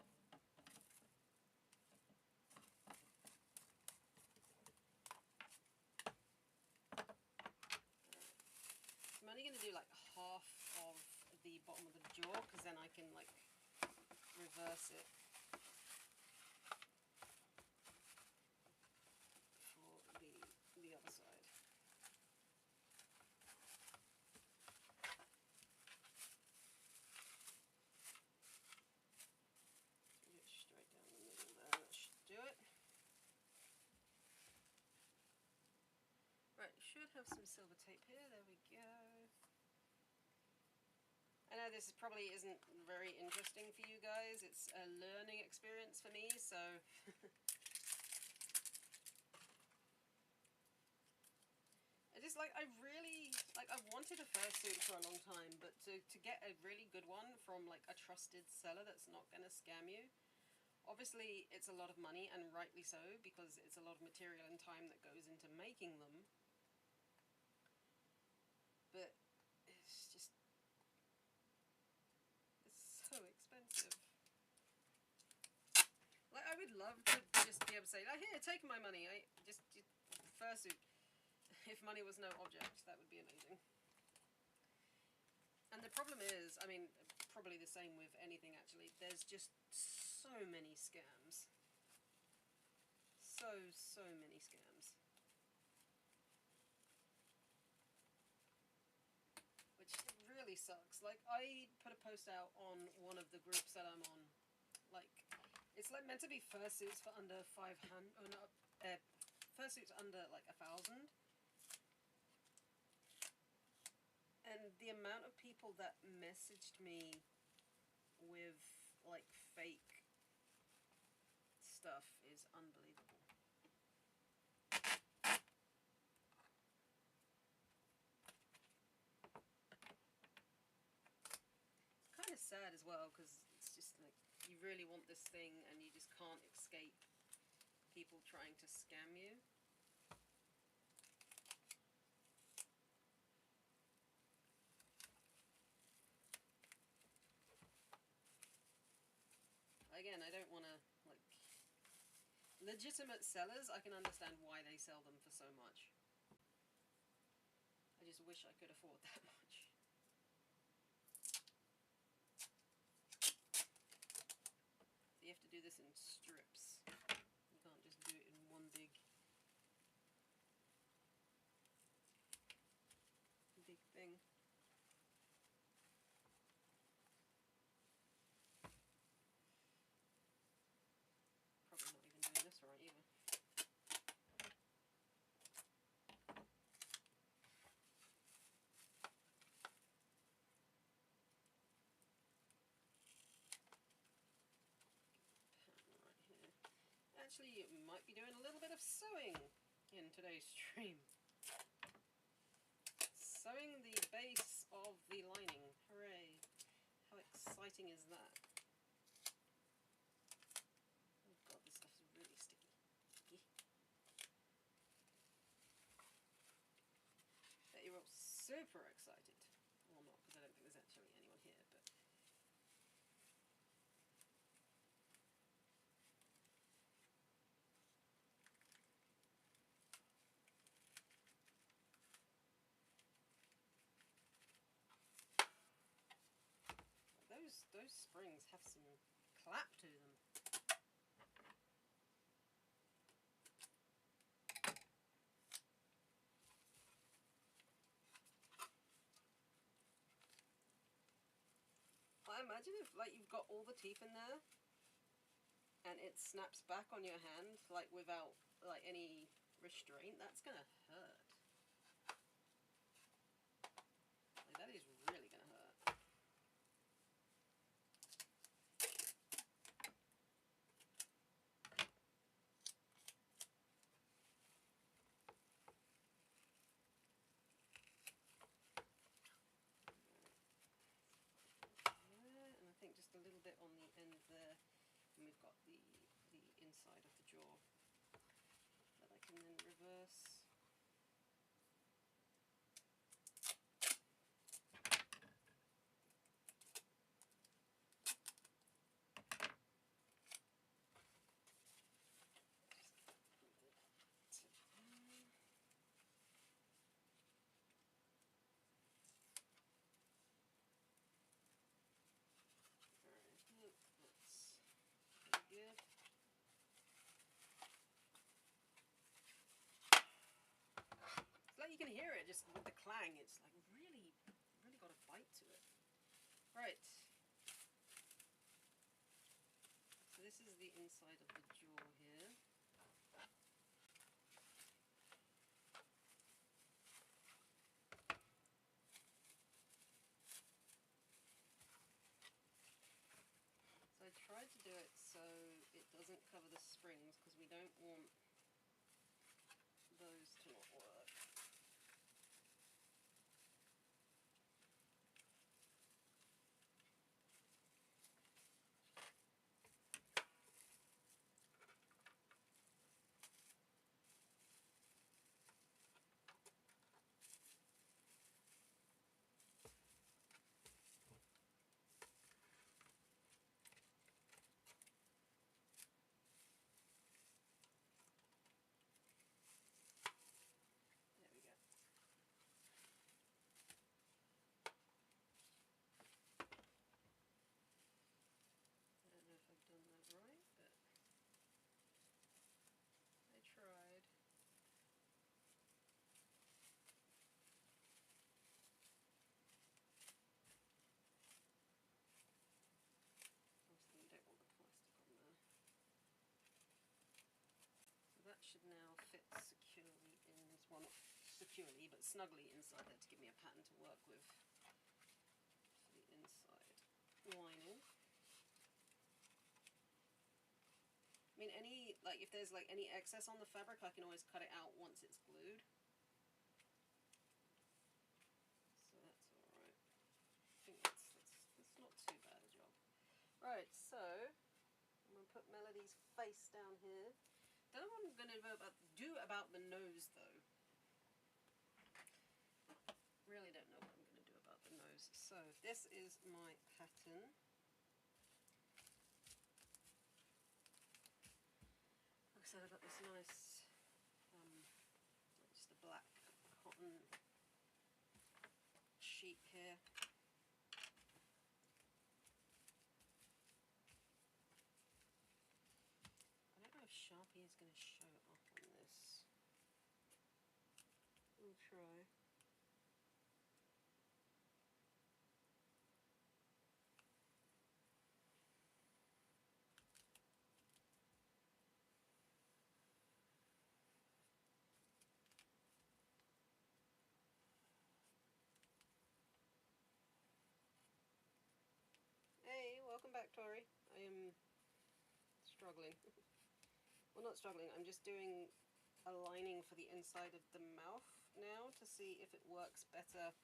Let's grab some of this. I'm only going to do like half of the bottom of the jaw because then I can like reverse it for the other side. Get it straight down the middle there, that should do it. Right, you should have some silver tape here, there we go. I know this probably isn't very interesting for you guys, it's a learning experience for me, so I've wanted a fursuit for a long time, but to get a really good one from like a trusted seller that's not going to scam you, obviously it's a lot of money, and rightly so, because it's a lot of material and time that goes into making them, but it's so expensive. Like, I would love to just be able to say, like, here, take my money, just fursuit. If money was no object, that would be amazing. And the problem is, I mean, probably the same with anything actually, there's just so many scams. So many scams. Which really sucks. Like, I put a post out on one of the groups that I'm on. Like, it's like meant to be fursuits for under 500, or not, fursuits under like 1,000. And the amount of people that messaged me with like fake stuff is unbelievable. It's kind of sad as well, because it's just like you really want this thing and you just can't escape people trying to scam you. Again, I don't want to, like, legitimate sellers, I can understand why they sell them for so much. I just wish I could afford that much. So you have to do this in strips. You can't just do it in one big thing. Probably not even doing this right either. Right here. Actually, you might be doing a little bit of sewing in today's stream. Sewing the base of the lining. Hooray. How exciting is that? Oh god, this stuff is really sticky. Bet you're all super excited. Well, not, because I don't think there's actually anyone here, but... Those springs have some clap to them. I imagine if like you've got all the teeth in there and it snaps back on your hand like without like any restraint, that's gonna hurt. Like, that is really gonna hurt. the inside of the jaw that I can then reverse. That's pretty good. It's like you can hear it just with the clang. It's like really got a bite to it. Right. So this is the inside of the jaw here. So I tried to do it so it doesn't cover the springs because we don't want those to not work. There we go. I don't know if I've done that right, but I tried. Obviously you don't want the plastic on there. So that should now fit securely in this one. Not securely, but snugly inside there to give me a pattern to work with for the inside lining. I mean, if there's like any excess on the fabric, I can always cut it out once it's glued. So that's alright. I think that's not too bad a job. Right, so I'm going to put Melody's face down here. Don't know what I'm going to do about the nose though. Really don't know what I'm going to do about the nose. So this is my pattern. Like I said, I've got this nice, just a black cotton sheet here. I don't know if Sharpie is going to show up on this. We'll try. Hey, welcome back, Tori. I am struggling. Well, not struggling, I'm just doing a lining for the inside of the mouth now to see if it works better.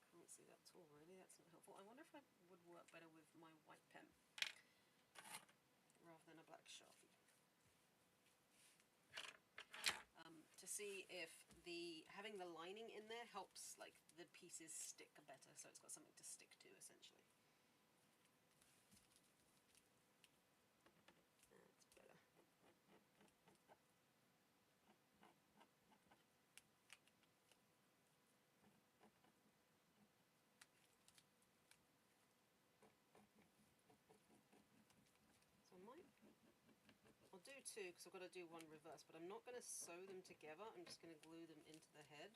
Can't see that at all, really. That's not helpful. I wonder if I would work better with my white pen rather than a black Sharpie. To see if having the lining in there helps like the pieces stick better, so it's got something to stick to essentially. That's better. So I'll do two because I've got to do one reverse, but I'm not going to sew them together. I'm just going to glue them into the head.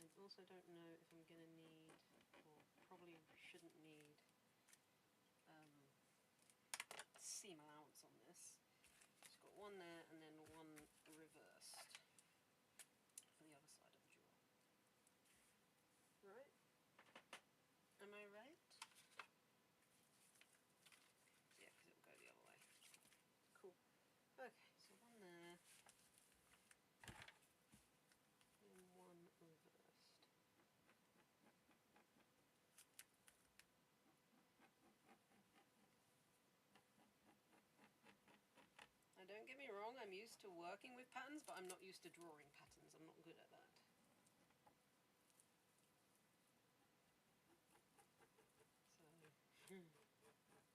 I also don't know if I'm going to need, or probably shouldn't need, seam allowance on this. Just got one there and then one reversed for the other side of the jaw. Right? Am I right? Yeah, because it will go the other way. Cool. Okay, so one there and one reversed. get me wrong, I'm used to working with patterns, but I'm not used to drawing patterns. I'm not good at that.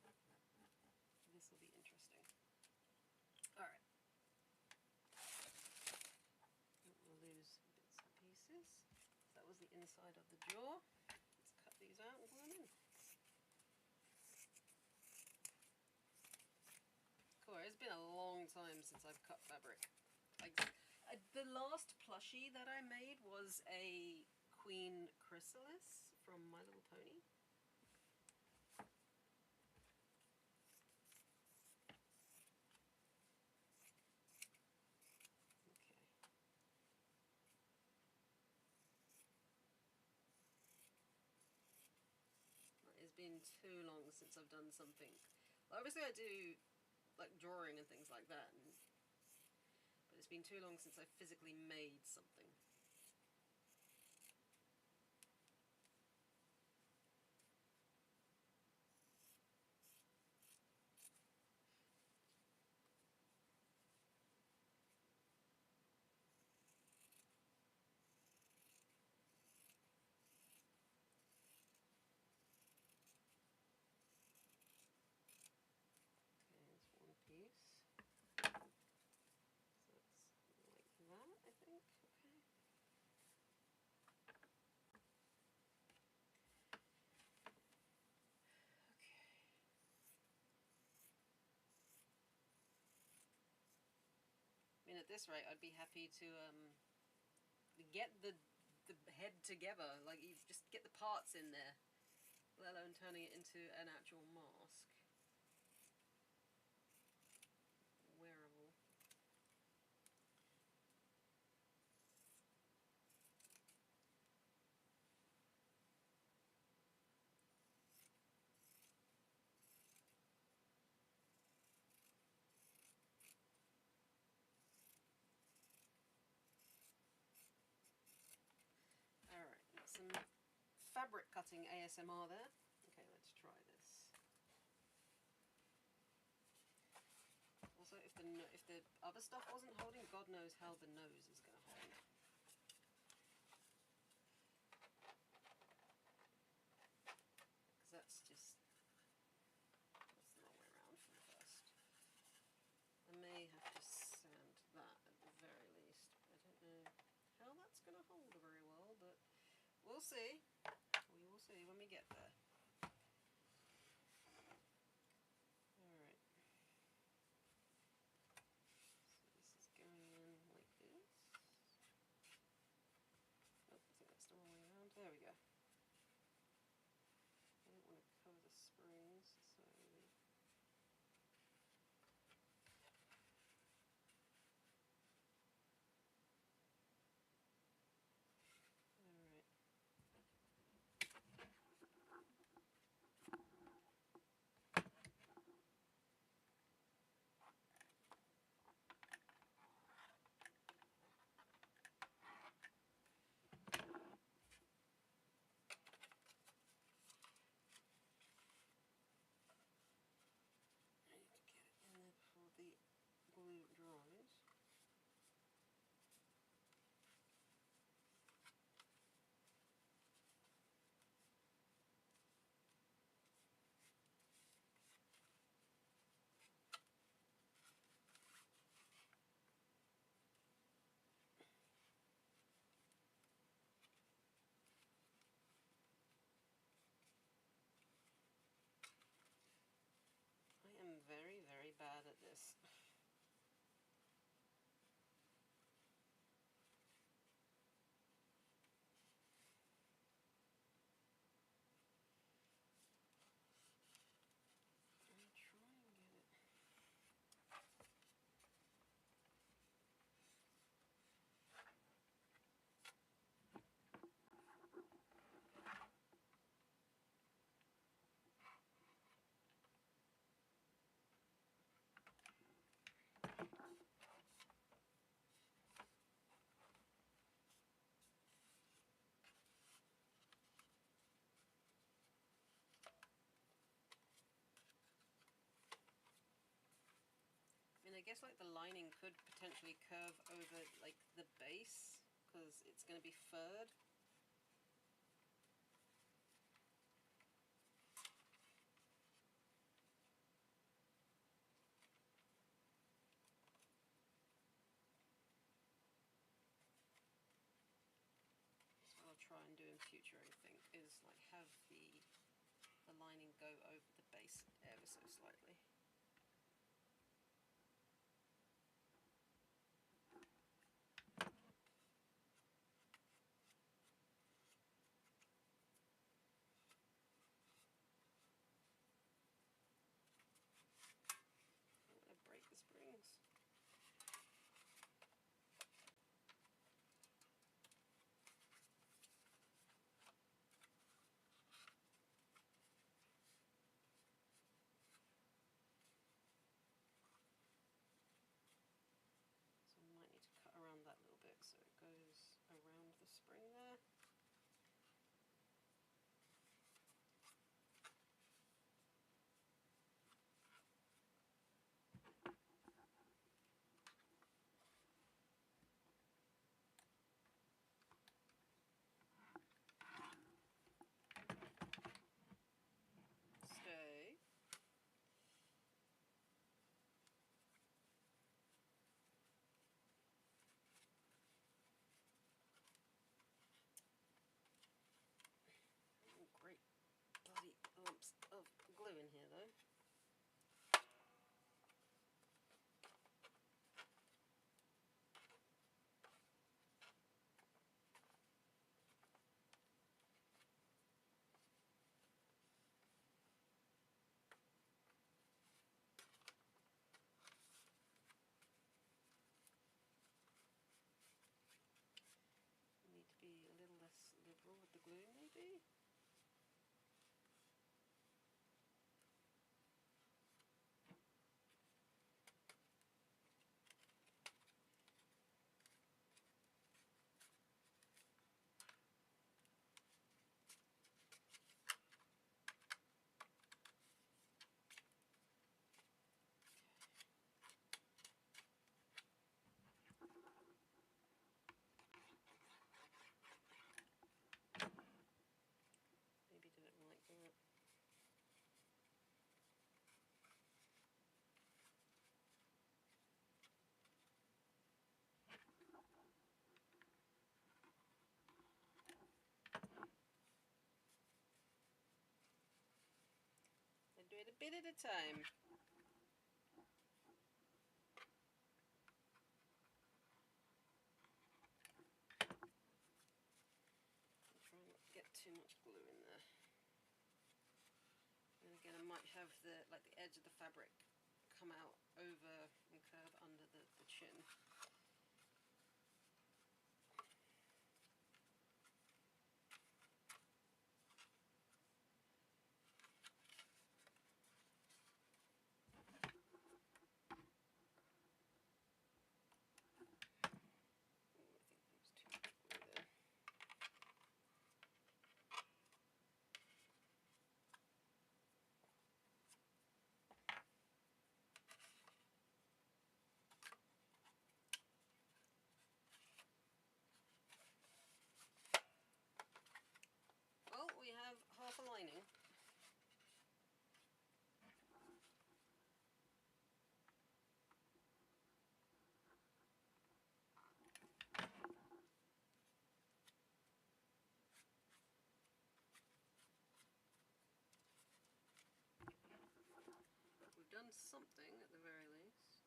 So, this will be interesting. Alright. We'll lose bits and pieces. That was the inside of the jaw. Let's cut these out and glue them in. Cool, it's been a long time since I've cut fabric. The last plushie that I made was a Queen Chrysalis from My Little Pony. Okay. It's been too long since I've done something. Well, obviously I do like drawing and things like that, but it's been too long since I physically made something. Okay, that's one piece. So it's like that, I think. Okay. Okay. I mean, at this rate, I'd be happy to get the head together. Like, you just get the parts in there, let alone turning it into an actual mask. Wearable. Alright, got some fabric cutting ASMR there. Okay, let's try this. Also, if the other stuff wasn't holding, God knows how the nose is going to hold. Because that's the wrong way around from the first. I may have to sand that at the very least. I don't know how that's going to hold very well, but we'll see. We will see when we get there. Alright. So this is going in like this. Oh, I think that's the wrong way around. There we go. I don't want to cover the springs, so... Alright. guess like the lining could potentially curve over like the base because it's going to be furred. So what I'll try and do in future, I think, is like have the lining go over the base ever so slightly. I'm going to break the springs. So I might need to cut around that little bit so it goes around the spring there. Stay. Oh, great bloody lumps of glue in here though. Need to be a little less liberal with the glue maybe. Maybe do it like that. I do it a bit at a time. Try not to get too much glue in there. And again, I might have the edge of the fabric come out over and curve under the chin. Oh, I think there was too much glue there. Well, we have half a lining. We've done something at the very least.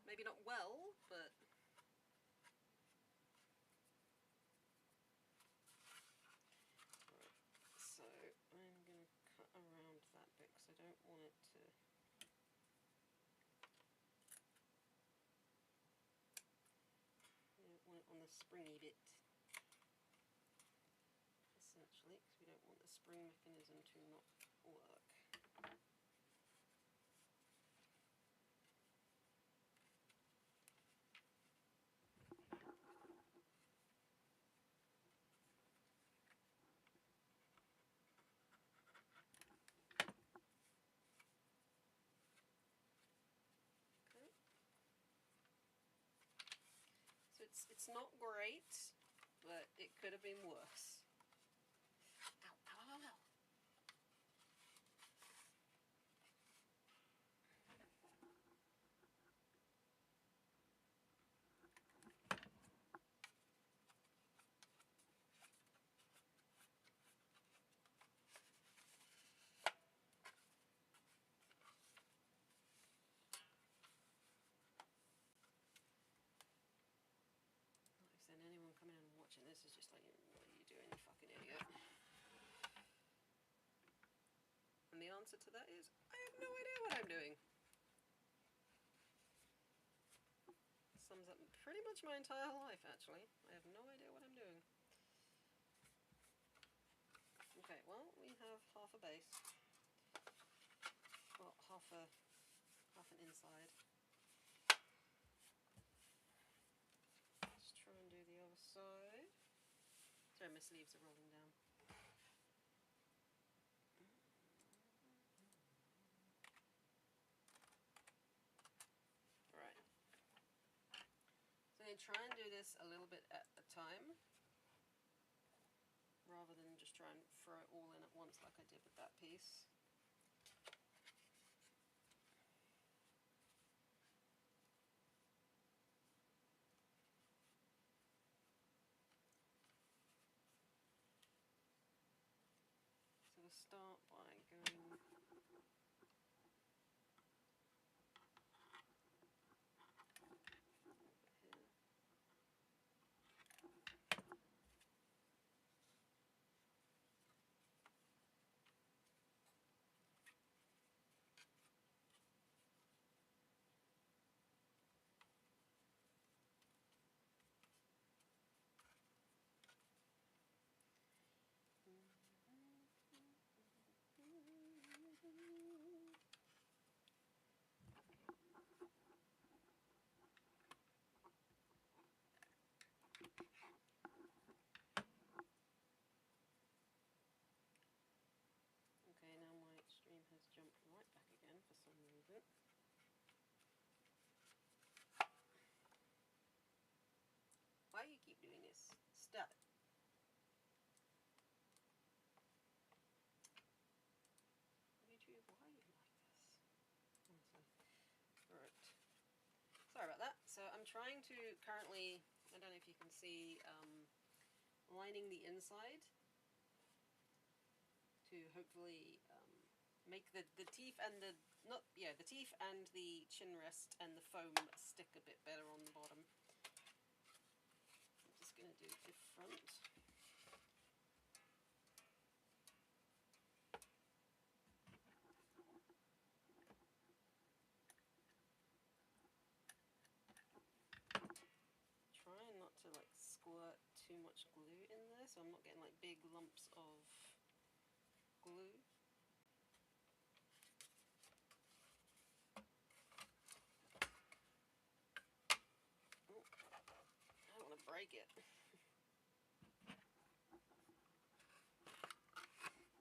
Maybe not well, but right. So I'm going to cut around that bit because I don't want it to. I don't want it on the springy bit. Essentially, because we don't want the spring mechanism to not work. It's not great, but it could have been worse. Ow, ow, ow, ow. Then anyone coming in and watching this is just like, what are you doing, you fucking idiot? And the answer to that is, I have no idea what I'm doing. Sums up pretty much my entire life, actually. I have no idea what I'm doing. Okay, well, we have half a base. Well, half an inside. Let's try and do the other side. Sorry, my sleeves are rolling down. Right. So I'm going to try and do this a little bit at a time, rather than just try and throw it all in at once like I did with that piece. So we'll start by going over here. Okay, now my stream has jumped right back again for some reason. Why do you keep doing this? Stop it. YouTube, why are you like this? Honestly. Alright. Sorry about that. So I'm trying to currently, I don't know if you can see, lining the inside to hopefully make the teeth and the the teeth and the chin rest and the foam stick a bit better on the bottom. I'm just gonna do the front. Trying not to like squirt too much glue in there, so I'm not getting like big lumps of glue. Oh, I don't want to break it.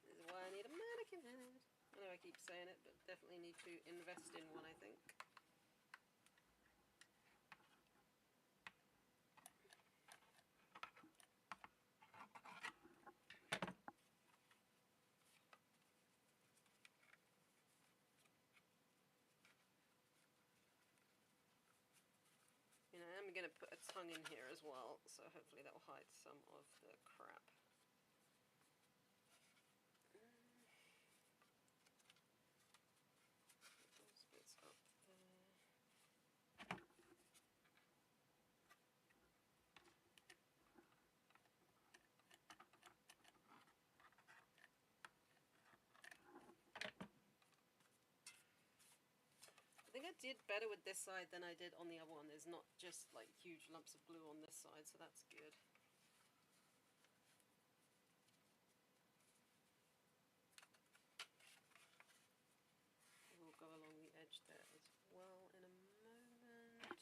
This is why I need a mannequin head. I know I keep saying it, but definitely need to invest in one, I think. You know, I'm going to put a tongue in here as well, so hopefully that will hide some of the crap. Those bits up there. I think I did better with this side than I did on the other one. There's not just like huge lumps of glue on this side, so that's good. We'll go along the edge there as well in a moment.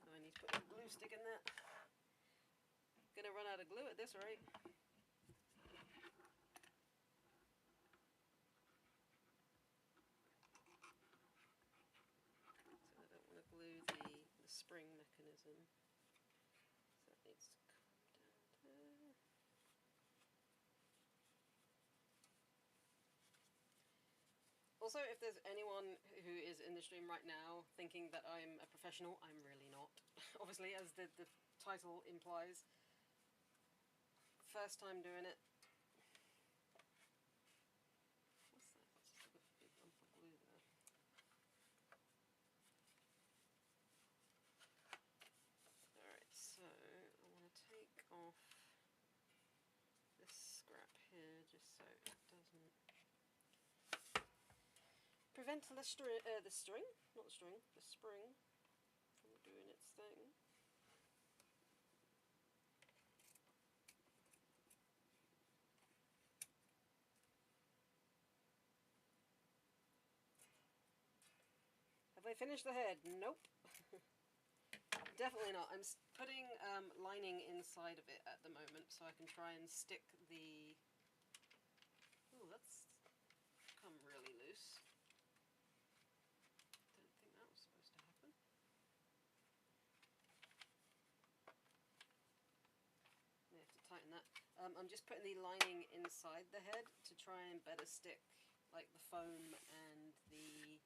Oh, I need to put a glue stick in there. Gonna run out of glue at this rate. Also, if there's anyone who is in the stream right now thinking that I'm a professional, I'm really not. Obviously, as the title implies. First time doing it. What's that? That's just like a big lump of glue there. Alright, so I want to take off this scrap here just so it doesn't prevent the spring, the spring from doing its thing. Have I finished the head? Nope. Definitely not. I'm putting lining inside of it at the moment so I can try and stick the... Oh, that's come really loose. Don't think that was supposed to happen. I have to tighten that. I'm just putting the lining inside the head to try and better stick like the foam and the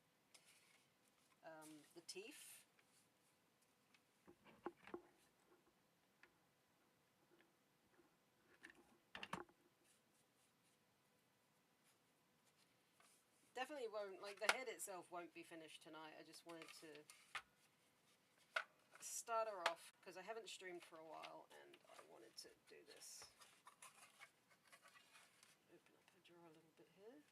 teeth. Definitely won't, like the head itself won't be finished tonight. I just wanted to start her off because I haven't streamed for a while and I wanted to do this. Open up her drawer a little bit here.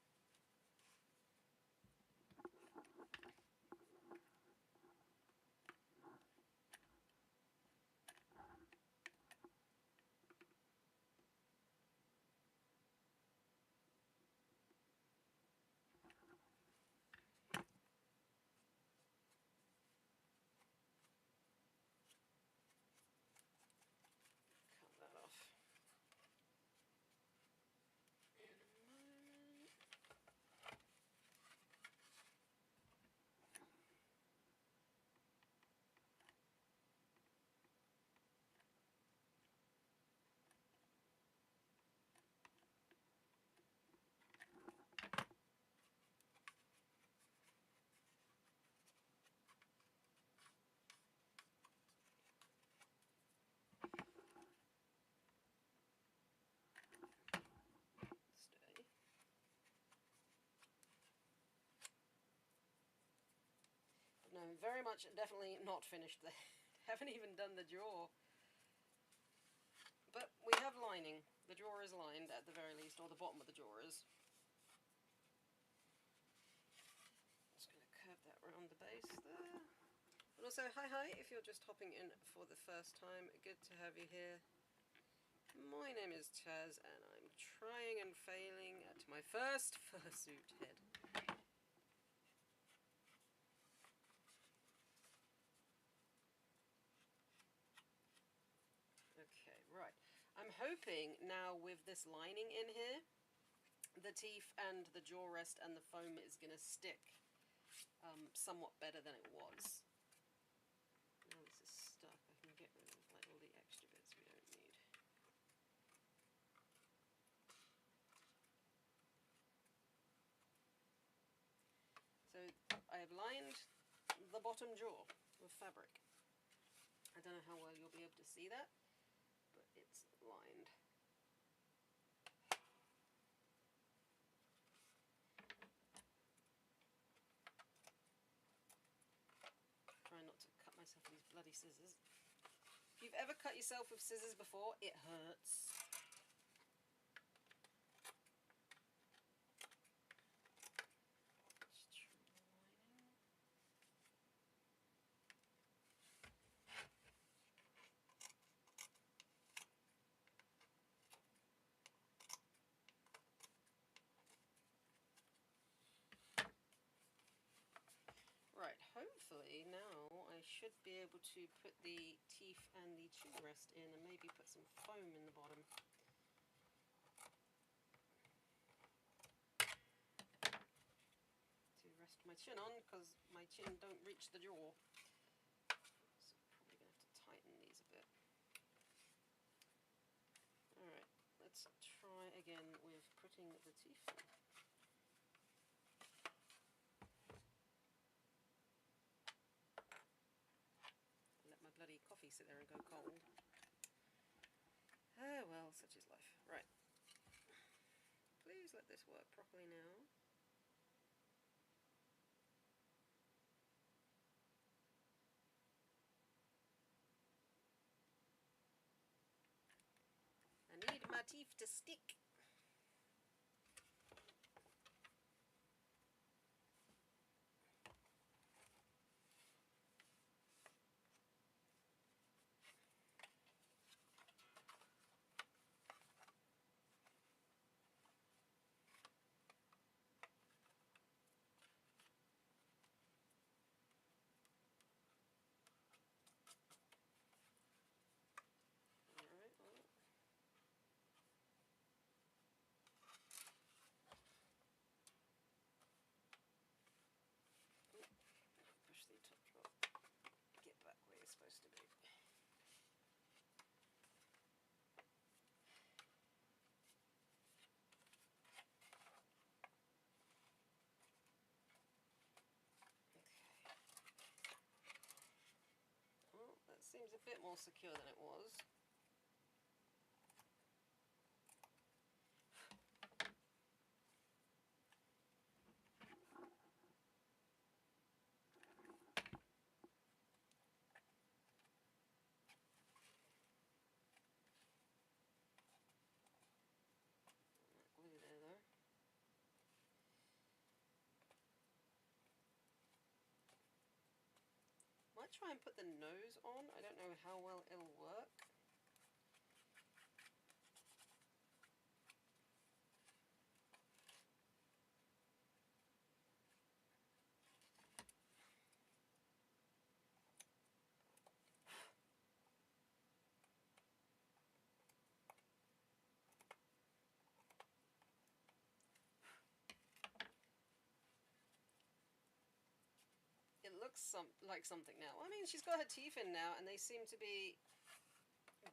Cut that off. In a moment. Stay. No, very much, definitely not finished there. Haven't even done the jaw. But we have lining. The jaw is lined at the very least, or the bottom of the jaw is. Just going to curve that around the base there. And also, hi, if you're just hopping in for the first time, good to have you here. My name is Chaz, and I'm trying and failing at my first fursuit head. Okay, right. I'm hoping now with this lining in here, the teeth and the jaw rest and the foam is going to stick somewhat better than it was. Now this is stuck, I can get rid of like all the extra bits we don't need. So I have lined the bottom jaw with fabric. I don't know how well you'll be able to see that, but it's lined. Try not to cut myself with these bloody scissors. If you've ever cut yourself with scissors before, it hurts. Right, hopefully now I should be able to put the teeth and the chin rest in and maybe put some foam in the bottom. To rest my chin on, because my chin don't reach the jaw. So probably going to have to tighten these a bit. Alright, let's try again with putting the teeth in. sit there and go cold. Oh well, such is life. Right. Please let this work properly now. I need my teeth to stick. Alright, well. Push the top drop. Get back where you're supposed to be. Okay. Well, that seems a bit more secure than it was. Glue there though. Might try and put the nose on. I don't know how well it'll work. It looks like something now. I mean, she's got her teeth in now, and they seem to be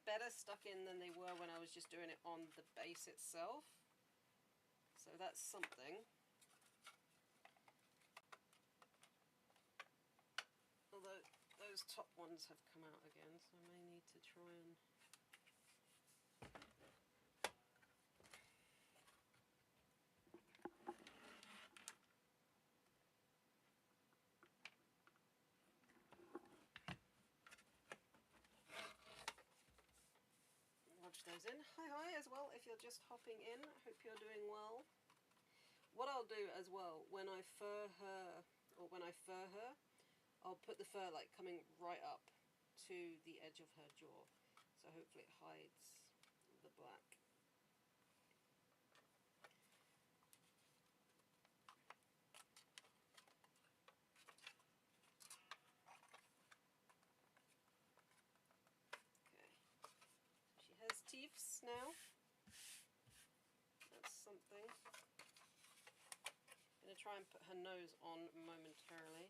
better stuck in than they were when I was just doing it on the base itself. So that's something. Although those top ones have come out again, so I may need to try and... lodge those in. Hi as well, if you're just hopping in. Hope you're doing well. What I'll do as well, when I fur her, I'll put the fur like coming right up to the edge of her jaw. So hopefully it hides the black. Okay. She has teeths now. That's something. I'm going to try and put her nose on momentarily.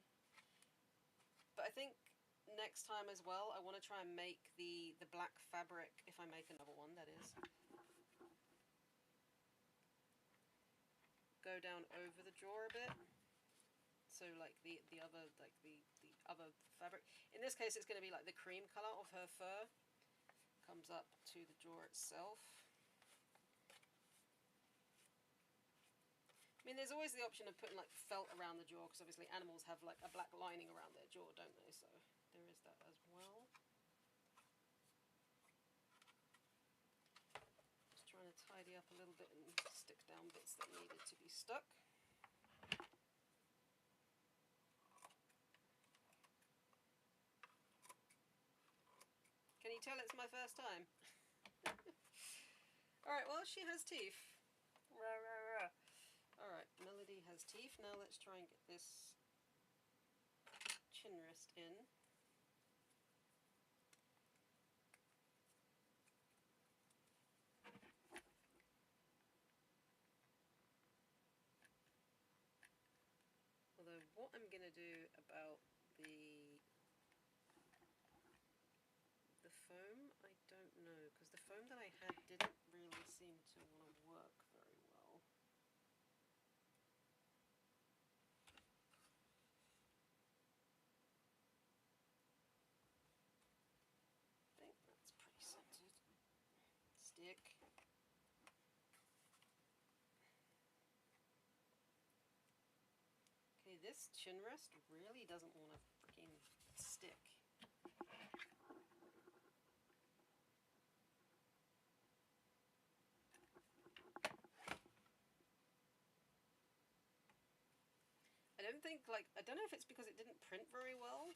But I think next time as well, I want to try and make the black fabric, if I make another one, that is, go down over the jaw a bit. So like the other fabric. In this case, it's going to be like the cream color of her fur comes up to the jaw itself. I mean, there's always the option of putting like felt around the jaw, because obviously animals have like a black lining around their jaw, don't they? So there is that as well. Just trying to tidy up a little bit and stick down bits that needed to be stuck. Can you tell it's my first time? Alright, well, she has teeth. Rah, rah, rah. Alright, Melody has teeth. Now let's try and get this chin rest in. Although what I'm going to do about the foam, I don't know, because the foam that I had didn't really seem to want to work very well. stick. Okay, this chin rest really doesn't want to freaking stick. I don't think, like, I don't know if it's because it didn't print very well.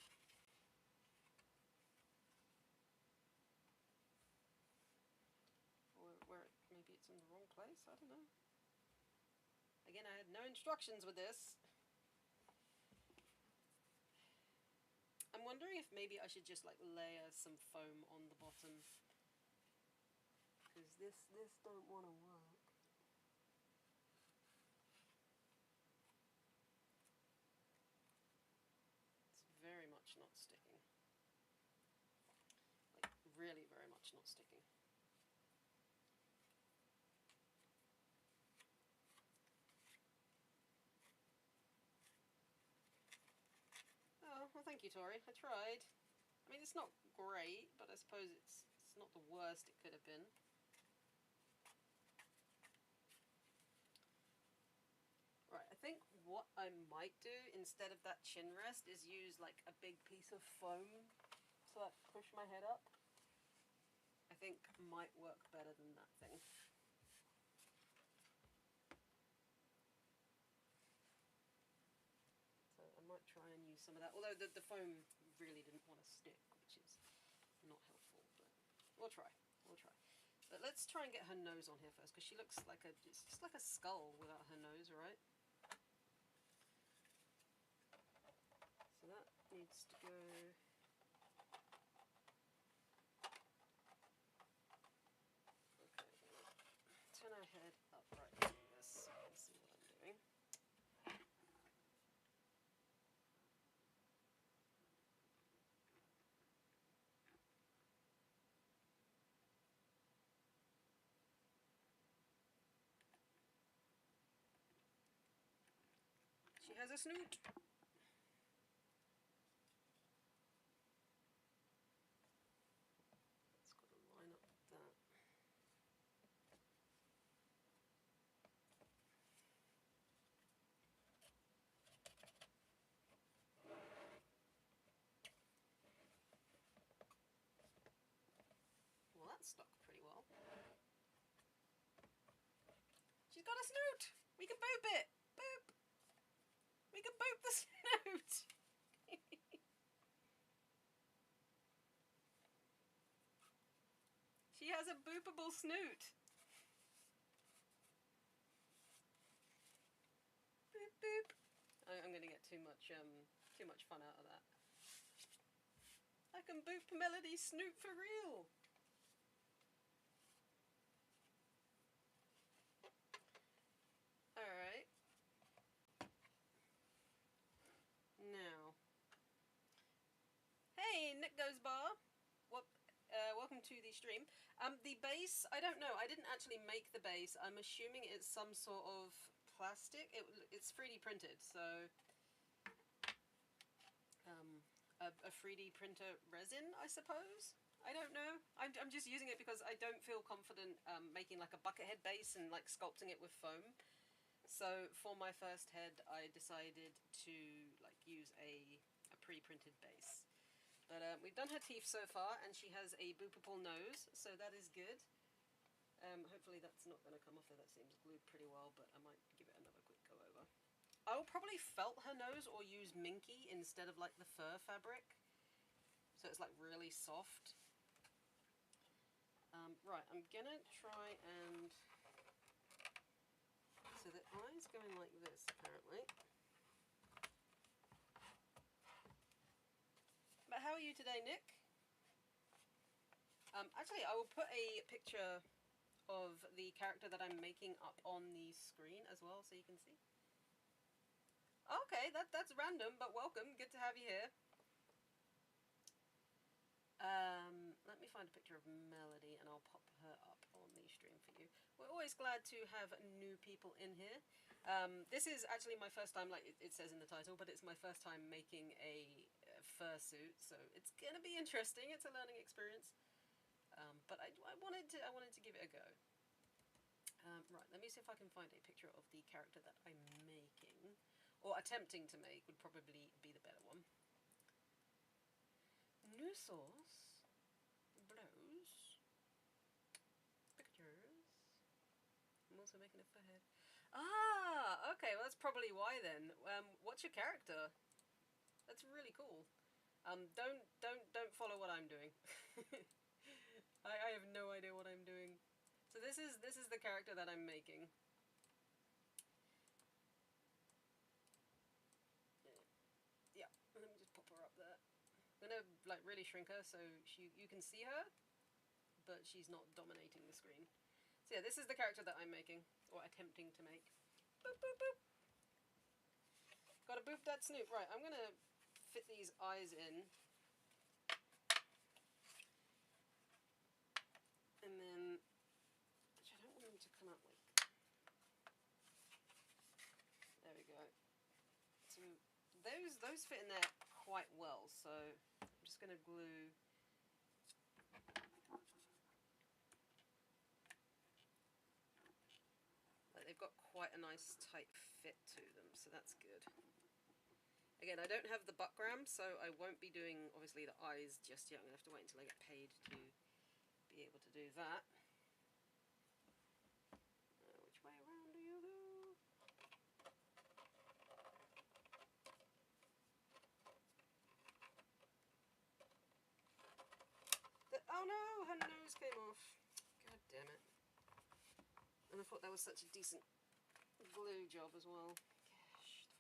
Or where maybe it's in the wrong place, I don't know. Again, I had no instructions with this. I'm wondering if maybe I should just like layer some foam on the bottom. Because this don't want to work. It's very much not sticking. Like, really very much not sticking. Oh, well thank you, Tori. I tried. I mean, it's not great, but I suppose it's not the worst it could have been. Right, I think what I might do instead of that chin rest is use like a big piece of foam to like push my head up. I think might work better than that thing. So I might try and use some of that. Although the foam really didn't want to stick, which is not helpful, but we'll try. We'll try. But let's try and get her nose on here first, because she looks like it's just like a skull without her nose, right? So that needs to go. Okay, turn her head upright like this. Let's see what I'm doing. She has a snoot. It's got to line up with that. Well, that stuck pretty well. She's got a snoot! We can boop it! Boop! We can boop the snoot! She has a boopable snoot! Boop boop! I'm gonna get too much fun out of that. I can boop Melody's snoot for real! Alright. Now. Hey, Nick Goes Bar! Welcome to the stream. The base, I don't know. I didn't actually make the base. I'm assuming it's some sort of plastic. It's 3D printed, so a 3D printer resin, I suppose. I don't know. I'm just using it because I don't feel confident making like a bucket head base and like sculpting it with foam. So for my first head, I decided to like use a pre-printed base. But we've done her teeth so far, and she has a boopable nose, so that is good. Hopefully that's not going to come off there. That seems glued pretty well, but I might give it another quick go over. I will probably felt her nose or use minky instead of like the fur fabric, so it's like really soft. Right, I'm gonna try and... So the eye's going like this, apparently. But how are you today, Nick? Actually, I will put a picture of the character that I'm making up on the screen as well, so you can see. Okay, that's random, but welcome. Good to have you here. Let me find a picture of Melody, and I'll pop her up on the stream for you. We're always glad to have new people in here. This is actually my first time, like it says in the title, but it's my first time making a fursuit, so it's gonna be interesting. It's a learning experience. But I I wanted to give it a go. Right, let me see if I can find a picture of the character that I'm making, or attempting to make would probably be the better one. New source, blows, pictures. I'm also making a forehead. Ah, okay, well that's probably why then. What's your character? That's really cool. Don't follow what I'm doing. I have no idea what I'm doing. So this is the character that I'm making. Yeah, let me just pop her up there. I'm gonna like really shrink her so you can see her, but she's not dominating the screen. So yeah, this is the character that I'm making, or attempting to make. Boop boop boop. Gotta boop that snoop. Right, I'm gonna fit these eyes in. And then, actually, I don't want them to come out like. There we go. So those fit in there quite well. So I'm just gonna glue. Like they've got quite a nice tight fit to them, so that's good. Again, I don't have the buttgram, so I won't be doing obviously the eyes just yet. I'm gonna have to wait until I get paid to be able to do that. Which way around do you go? Oh no, her nose came off. God damn it. And I thought that was such a decent glue job as well. Gosh.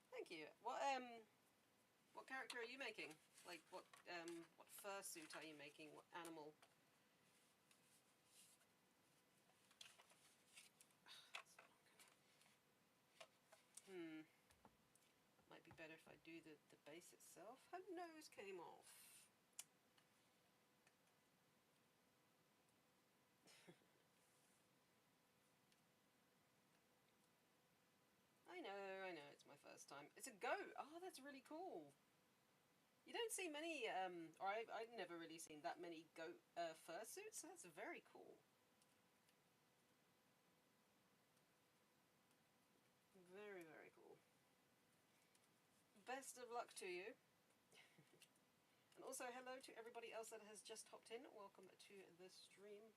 Thank you. What character are you making? Like what fursuit are you making? What animal? Might be better if I do the base itself. Her nose came off. I know, it's my first time. It's a goat. Oh, that's really cool. You don't see many, or I've never really seen that many goat fursuits, so that's very cool. Very, very cool. Best of luck to you. And also, hello to everybody else that has just hopped in. Welcome to the stream.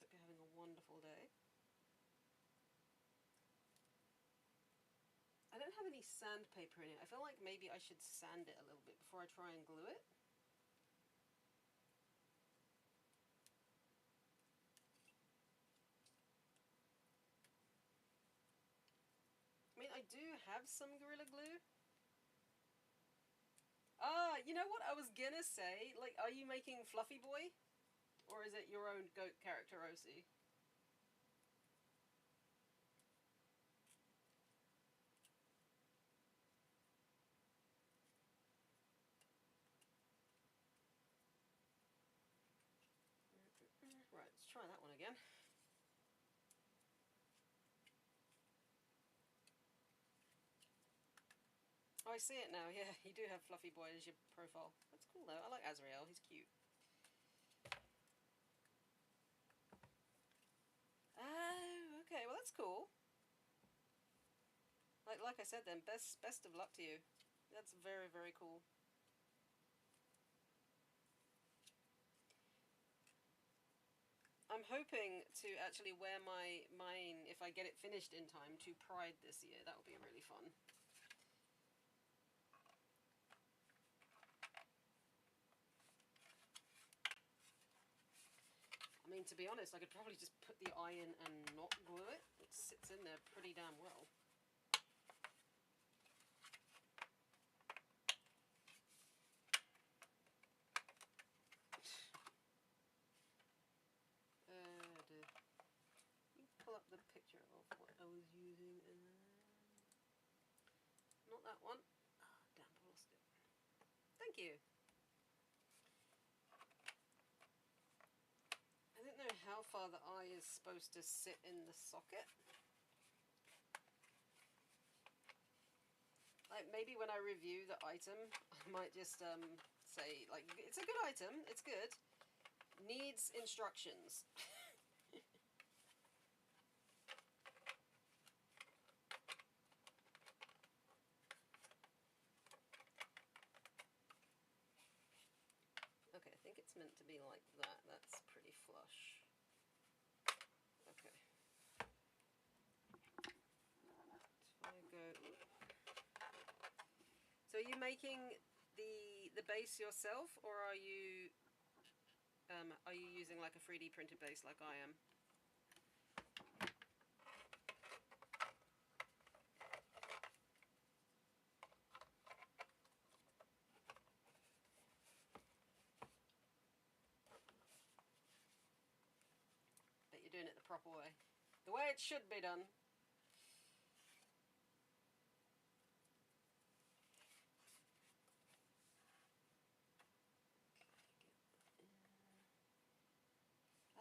Hope you're having a wonderful day. I don't have any sandpaper in it. I feel like maybe I should sand it a little bit before I try and glue it. I mean, I do have some Gorilla Glue. Ah, you know what I was gonna say? Like, are you making Fluffy Boy? Or is it your own goat character, OC? Right, let's try that one again. Oh, I see it now. Yeah, you do have Fluffy Boy as your profile. That's cool, though. I like Azrael. He's cute. Oh, okay. Well, that's cool. Like I said, then best of luck to you. That's very, very cool. I'm hoping to actually wear mine if I get it finished in time to Pride this year. That would be really fun. I mean, to be honest, I could probably just put the eye in and not glue it. It sits in there pretty damn well. You pull up the picture of what I was using. Not that one. Ah, oh, damn, I lost it. Thank you. I don't know how far the eye is supposed to sit in the socket. Like maybe when I review the item, I might just say, like, it's a good item, it's good. Needs instructions. Okay, I think it's meant to be like that. That's pretty flush. Okay. So I go. So are you making the base yourself, or are you using like a 3D printed base like I am? But you're doing it the proper way, the way it should be done.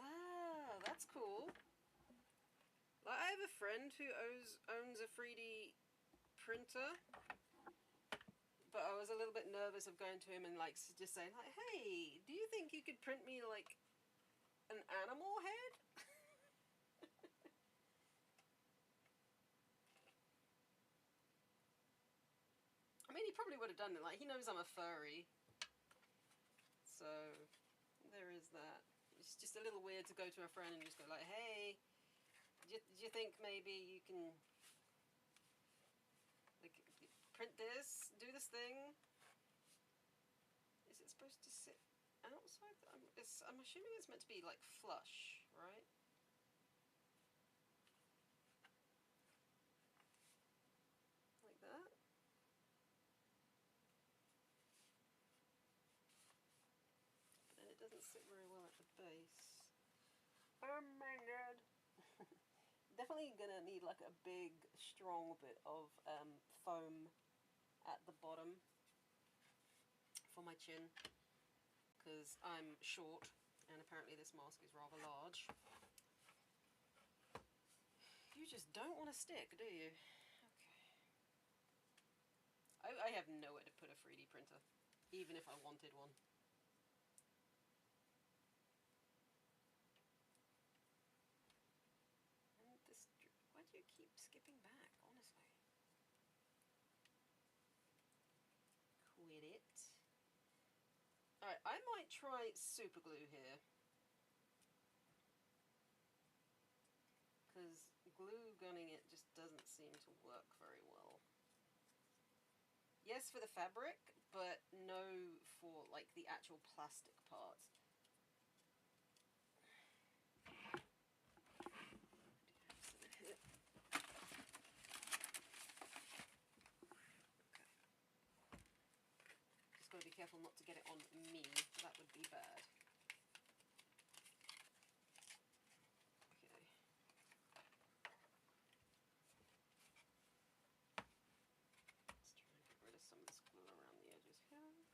Ah, that's cool. Like, I have a friend who owns a 3D printer, but I was a little bit nervous of going to him and like just saying like, "Hey, do you think you could print me like an animal head?" I mean, he probably would have done it. Like, he knows I'm a furry, so there is that. It's just a little weird to go to a friend and just go like, "Hey, do you think maybe you can like print this, do this thing?" Is it supposed to sit outside? I'm assuming it's meant to be like flush, right? Like that. But then it doesn't sit very well at the base. Oh my god. Definitely gonna need like a big, strong bit of foam at the bottom for my chin, because I'm short and apparently this mask is rather large. You just don't want to stick, do you? Okay. I have nowhere to put a 3D printer, even if I wanted one. And this, why do you keep skipping back, honestly? Quit it. Alright, I might try super glue here. Because glue gunning it just doesn't seem to work very well. Yes, for the fabric, but no for like the actual plastic parts. Okay. Just gotta be careful not to get it on me. That would be bad. Okay. Let's try and get rid of some of this glue around the edges here.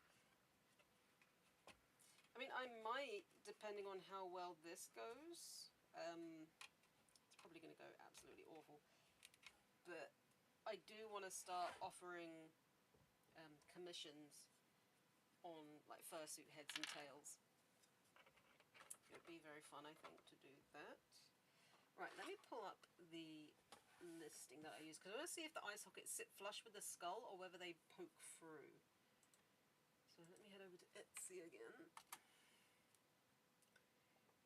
I mean, I might, depending on how well this goes, it's probably going to go absolutely awful, but I do want to start offering commissions on like fursuit heads and tails. It would be very fun, I think, to do that. Right, let me pull up the listing that I use, because I want to see if the eye sockets sit flush with the skull or whether they poke through. So let me head over to Etsy again.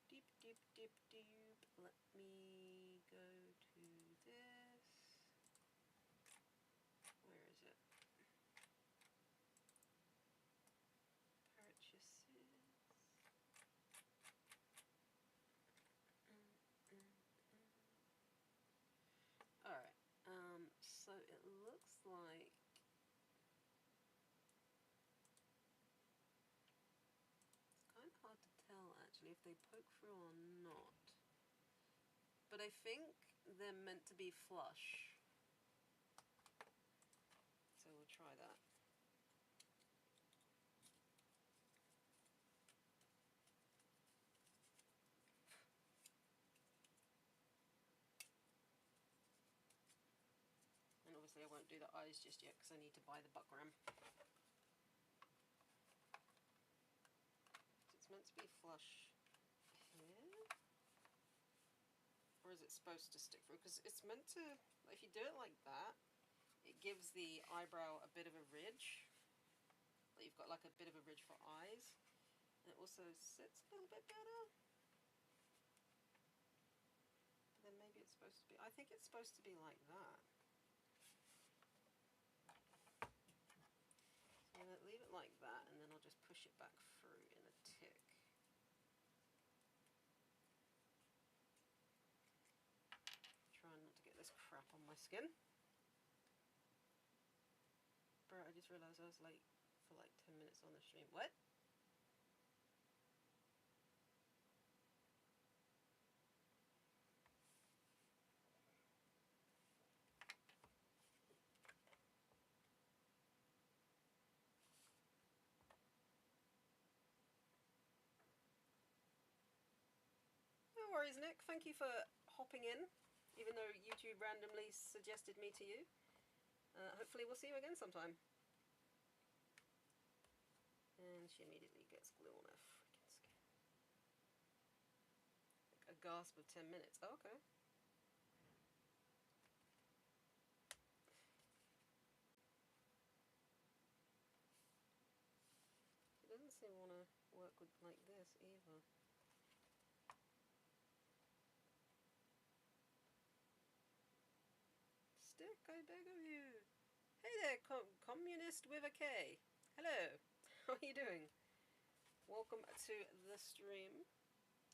Deep, deep, deep, deep. Let me go to this. Where is it? Purchases. Alright, so it looks like it's kind of hard to tell actually if they poke through or not. But I think they're meant to be flush. So we'll try that. And obviously I won't do the eyes just yet because I need to buy the buckram. meant to be flush here? Or is it supposed to stick through? Because it's meant to, if you do it like that, it gives the eyebrow a bit of a ridge. Like you've got like a bit of a ridge for eyes. And it also sits a little bit better. But then maybe it's supposed to be, I think it's supposed to be like that. So I'm going to leave it like that, and then I'll just push it back through in a tick. Trying not to get this crap on my skin. Bro, I just realised I was late for like 10 minutes on the stream. What? No worries, Nick. Thank you for hopping in, even though YouTube randomly suggested me to you. Hopefully we'll see you again sometime. And she immediately gets glue on her freaking skin. Like a gasp of 10 minutes. Oh, okay. She doesn't seem to want to work with like this either. Stick, I beg of you. Hey there, communist with a K. Hello. How are you doing? Welcome to the stream.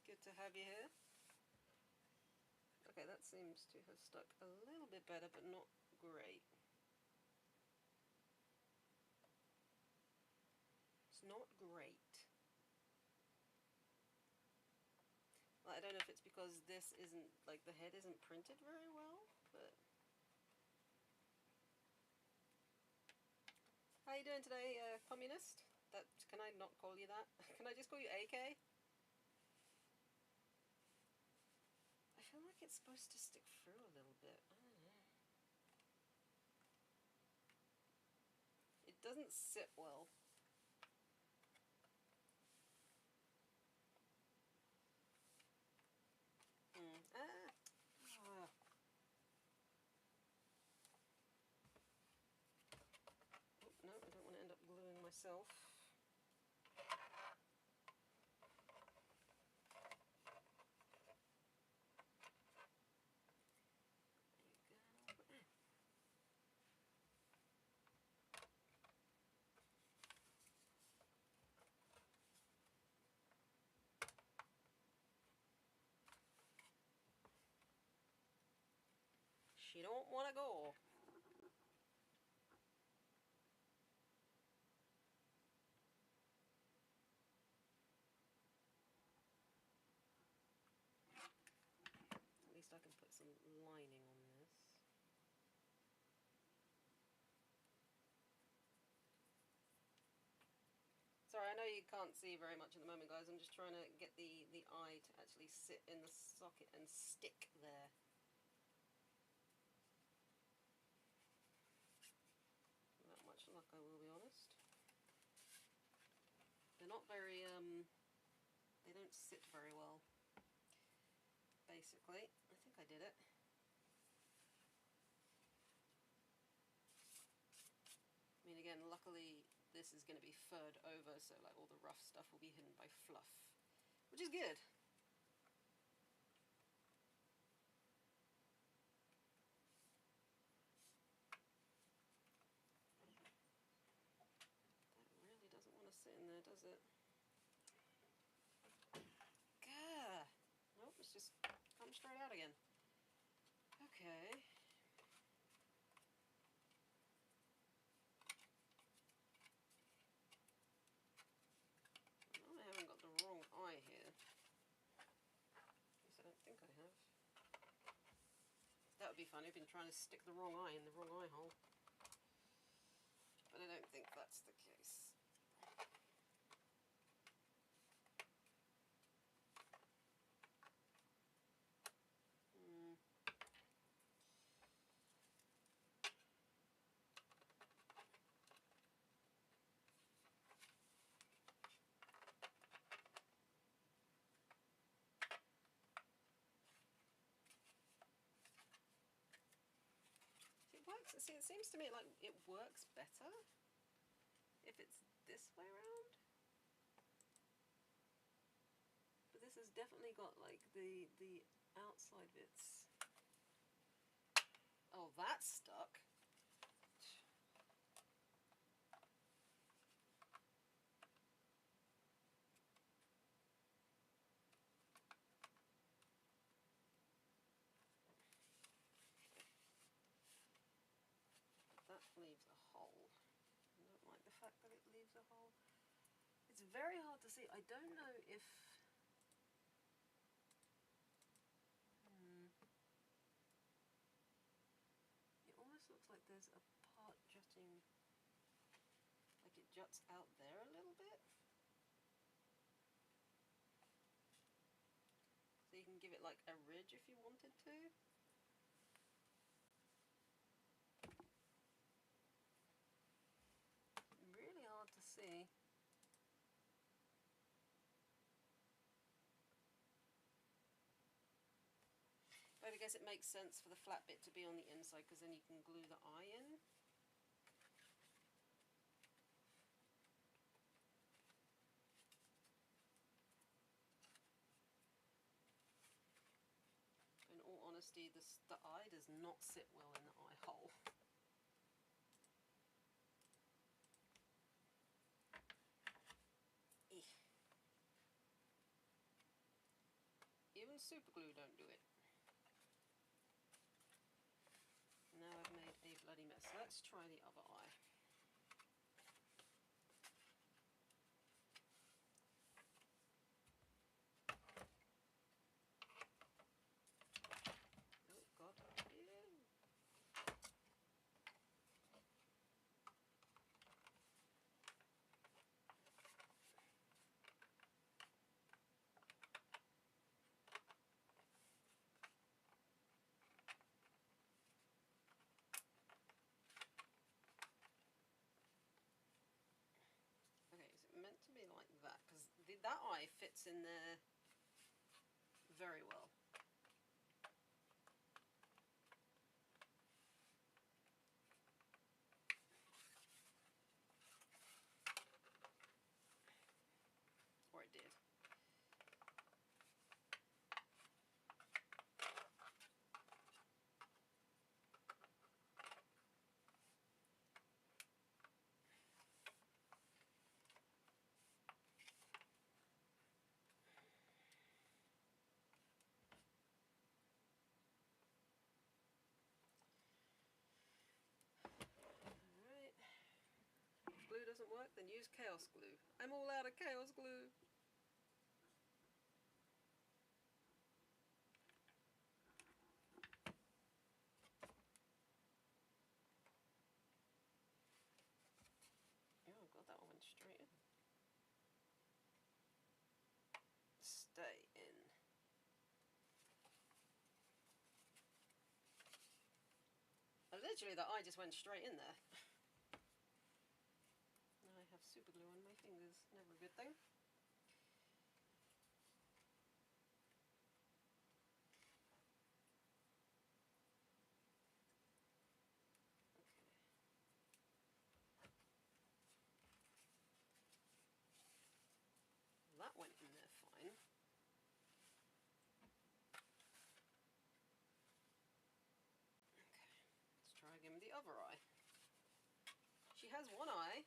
Good to have you here. Okay, that seems to have stuck a little bit better, but not great. It's not great. Well, I don't know if it's because this isn't, like, the head isn't printed very well, but... How you doing today, communist? That, can I not call you that? Can I just call you AK? I feel like it's supposed to stick through a little bit. I don't know. It doesn't sit well. Ah. Oh, no, I don't want to end up gluing myself. There you go. She don't want to go. At least I can put some lining on this. Sorry, I know you can't see very much at the moment, guys. I'm just trying to get the eye to actually sit in the socket and stick there. Not much luck, I will be honest. They're not very, they don't sit very well, basically. I think I did it. I mean, again, luckily this is going to be furred over, so like all the rough stuff will be hidden by fluff, which is good. That really doesn't want to sit in there, does it? Gah! Nope, it's just come straight out again. Okay. Well, I haven't got the wrong eye here. At least I don't think I have. That would be funny. I've been trying to stick the wrong eye in the wrong eye hole. But I don't think that's the case. See, it seems to me like it works better if it's this way around. But this has definitely got like the outside bits. Oh, that's stuck. That leaves a hole. I don't like the fact that it leaves a hole. It's very hard to see. I don't know if... It almost looks like there's a part jutting, like it juts out there a little bit. So you can give it like a ridge if you wanted to. Really hard to see. But I guess it makes sense for the flat bit to be on the inside because then you can glue the eye in. In all honesty, the eye does not sit well in the eye hole. Even super glue don't do it. Now I've made a bloody mess. Let's try the other eye. Oh god. Ew. Okay, is it meant to be like that? Because that eye fits in there very well. Or it did. Alright. If glue doesn't work, then use chaos glue. I'm all out of chaos glue. Oh god, that one went straight in. Stay in. Literally, that eye just went straight in there. Now I have super glue on my fingers. Never a good thing. Okay. That went in there fine. Okay, let's try again with the other eye. She has one eye.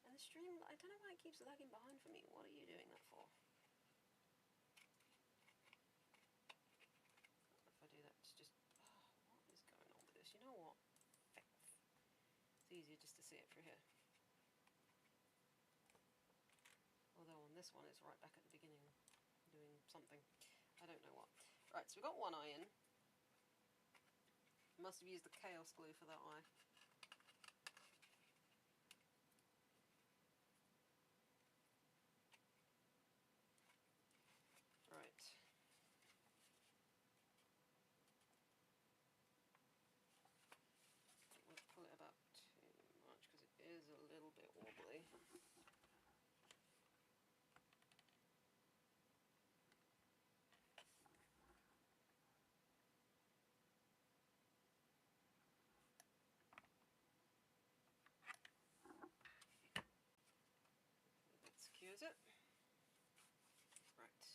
And the stream, I don't know why it keeps lagging behind for me. What are you doing that for? If I do that, it's just... Oh, what is going on with this? You know what? It's easier just to see it through here. Although on this one, it's right back at the beginning doing something. I don't know what. Right, so we've got one eye in. Must have used the chaos glue for that eye. Right. I think we'll pull it about too much because it is a little bit wobbly. goes it. Right.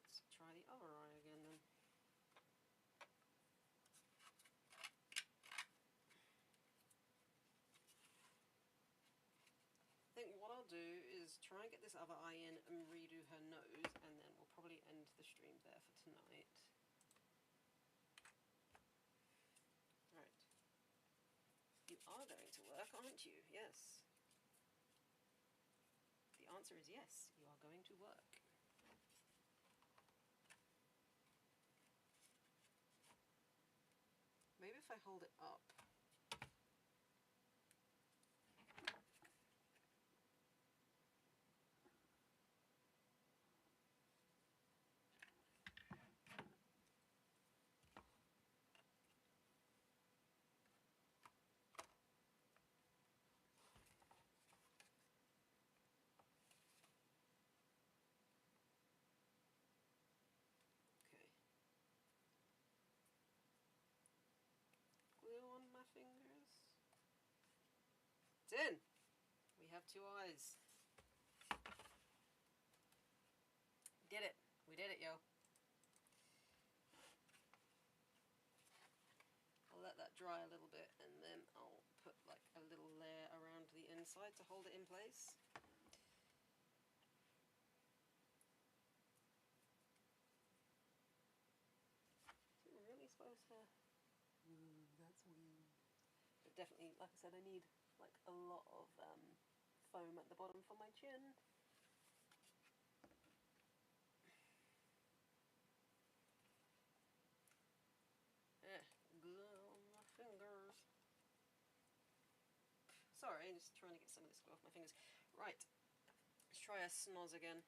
Let's try the other eye again then. I think what I'll do is try and get this other eye in and redo her nose, and then we'll probably end the stream there for tonight. Right. You are going to work, aren't you? Yes. The answer is yes, you are going to work. Maybe if I hold it up. Okay. Glue on my fingers. It's in! We have two eyes. Did it. We did it, yo. I'll let that dry a little bit, and then I'll put like a little layer around the inside to hold it in place. Is it really supposed to? That's weird. But definitely, like I said, I need like a lot of foam at the bottom for my chin. Glue on my fingers. Sorry, just trying to get some of this glue off my fingers. Right, let's try a snoz again.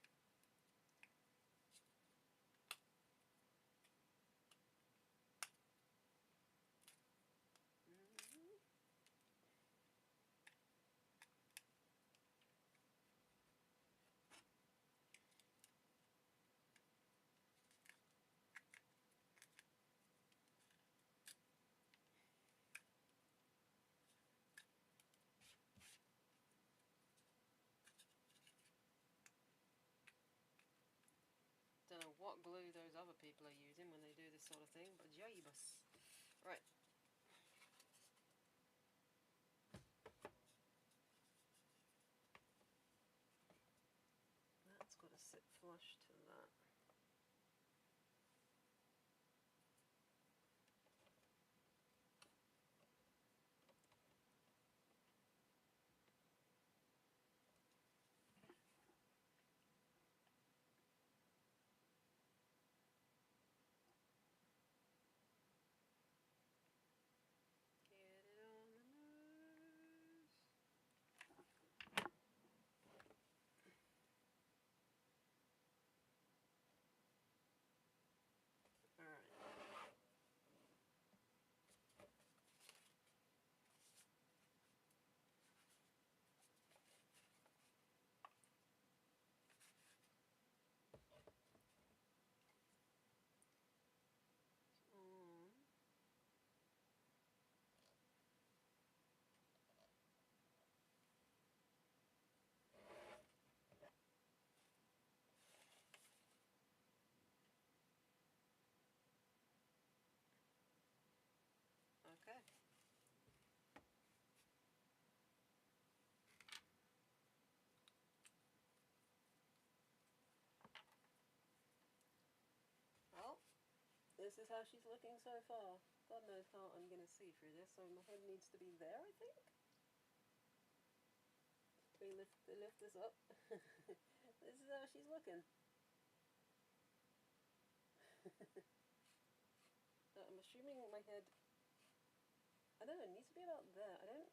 Don't know what glue those other people are using when they do this sort of thing, but jabus. Right. That's got to sit flush to that. Get it on the nose. Alright. Okay. Well, this is how she's looking so far. God knows how I'm going to see through this, so my head needs to be there, I think. We lift this up. This is how she's looking. I'm assuming my head, I don't know, it needs to be about there. I don't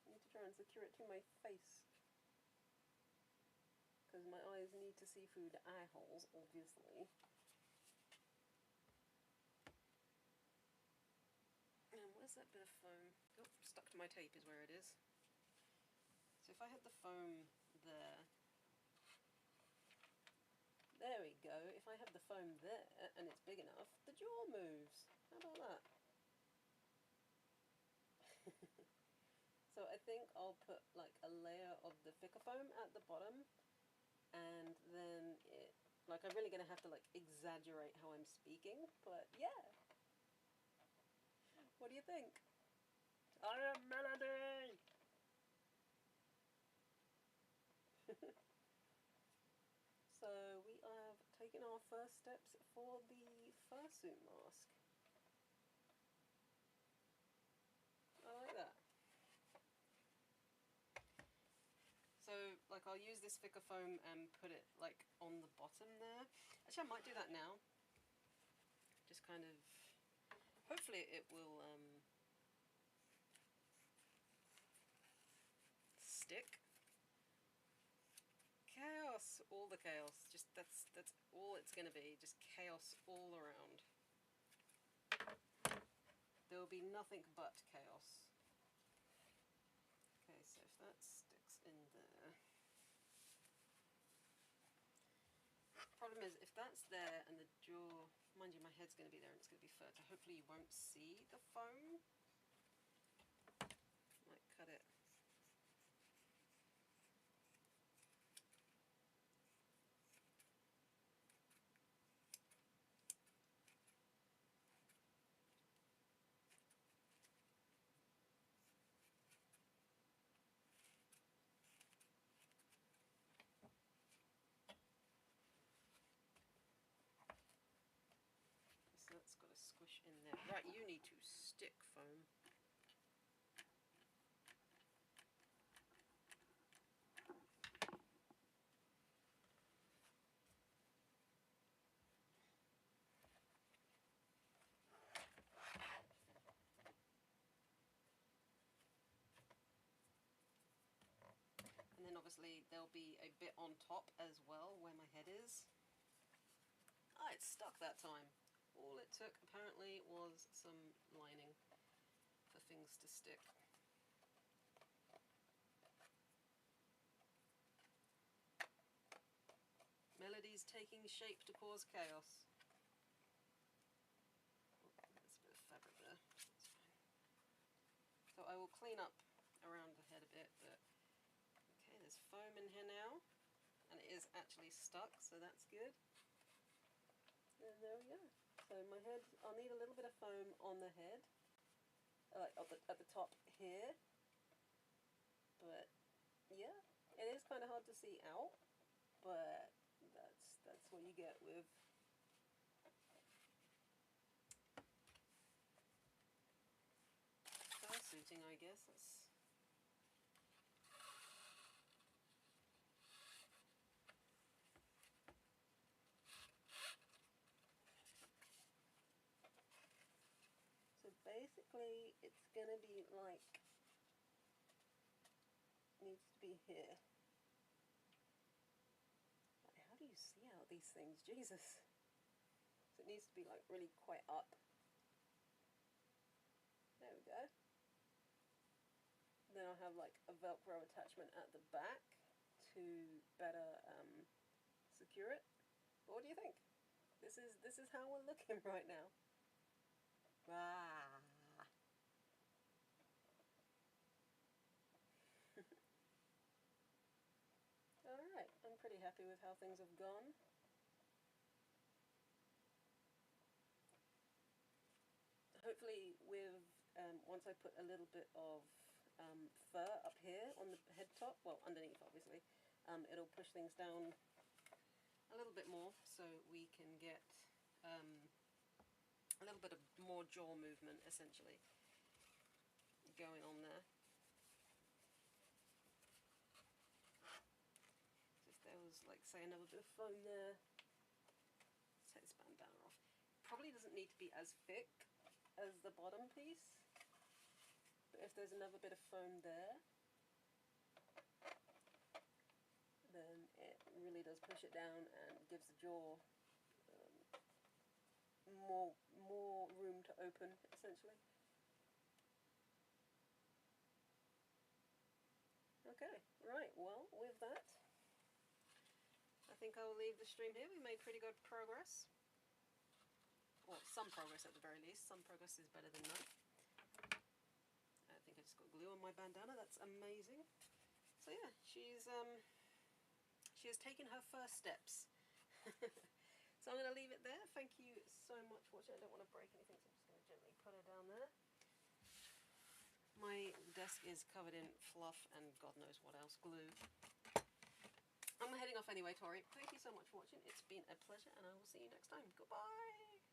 need to try and secure it to my face, because my eyes need to see through the eye holes, obviously. And where's that bit of foam? Oh, stuck to my tape is where it is. So if I had the foam there, there we go. If I have the foam there and it's big enough, the jaw moves. How about that? So I think I'll put like a layer of the thicker foam at the bottom, and then like, I'm really gonna have to like exaggerate how I'm speaking, but yeah. What do you think? I am Melody! So we have taken our first steps for the fursuit mask. I like that. So, like, I'll use this thicker foam and put it, like, on the bottom there. Actually, I might do that now. Just kind of... Hopefully it will, stick. Chaos! All the chaos. Just, that's all it's gonna be. Just chaos all around. There will be nothing but chaos. Okay, so if that sticks in there... Problem is, if that's there and the jaw, mind you, my head's going to be there and it's going to be fur, so hopefully you won't see the foam. Might cut it. So that's got to squish in there. Right, you need to stick foam. And then obviously there'll be a bit on top as well where my head is. Ah, it's stuck that time. All it took apparently was some lining for things to stick. Melody's taking shape to cause chaos. Oh, there's a bit of fabric there. That's fine. So I will clean up around the head a bit, but okay, there's foam in here now, and it is actually stuck, so that's good. And there we go. So my head, I'll need a little bit of foam on the head, like at the top here. But yeah, it is kind of hard to see out, but that's what you get with fursuiting, I guess. That's so basically it's gonna be like, needs to be here. Like, how do you see out these things? Jesus. So it needs to be like really quite up. There we go. Then I'll have like a Velcro attachment at the back to better secure it. But what do you think? This is how we're looking right now. Ah. Alright, I'm pretty happy with how things have gone. Hopefully with, once I put a little bit of fur up here on the head top, well underneath obviously, it'll push things down a little bit more so we can get a little bit of more jaw movement essentially going on there. If there was, like, say, another bit of foam there, let's take this bandana off. Probably doesn't need to be as thick as the bottom piece, but if there's another bit of foam there, then it really does push it down and gives the jaw more room to open, essentially. Okay, right, well, with that, I think I will leave the stream here. We made pretty good progress. Or some progress at the very least. Some progress is better than none. I think I just got glue on my bandana. That's amazing. So yeah, she has taken her first steps. So I'm going to leave it there. Thank you so much for watching. I don't want to break anything, so I'm just going to gently put her down there. My desk is covered in fluff and God knows what else, glue. I'm heading off anyway, Tori. Thank you so much for watching. It's been a pleasure, and I will see you next time. Goodbye!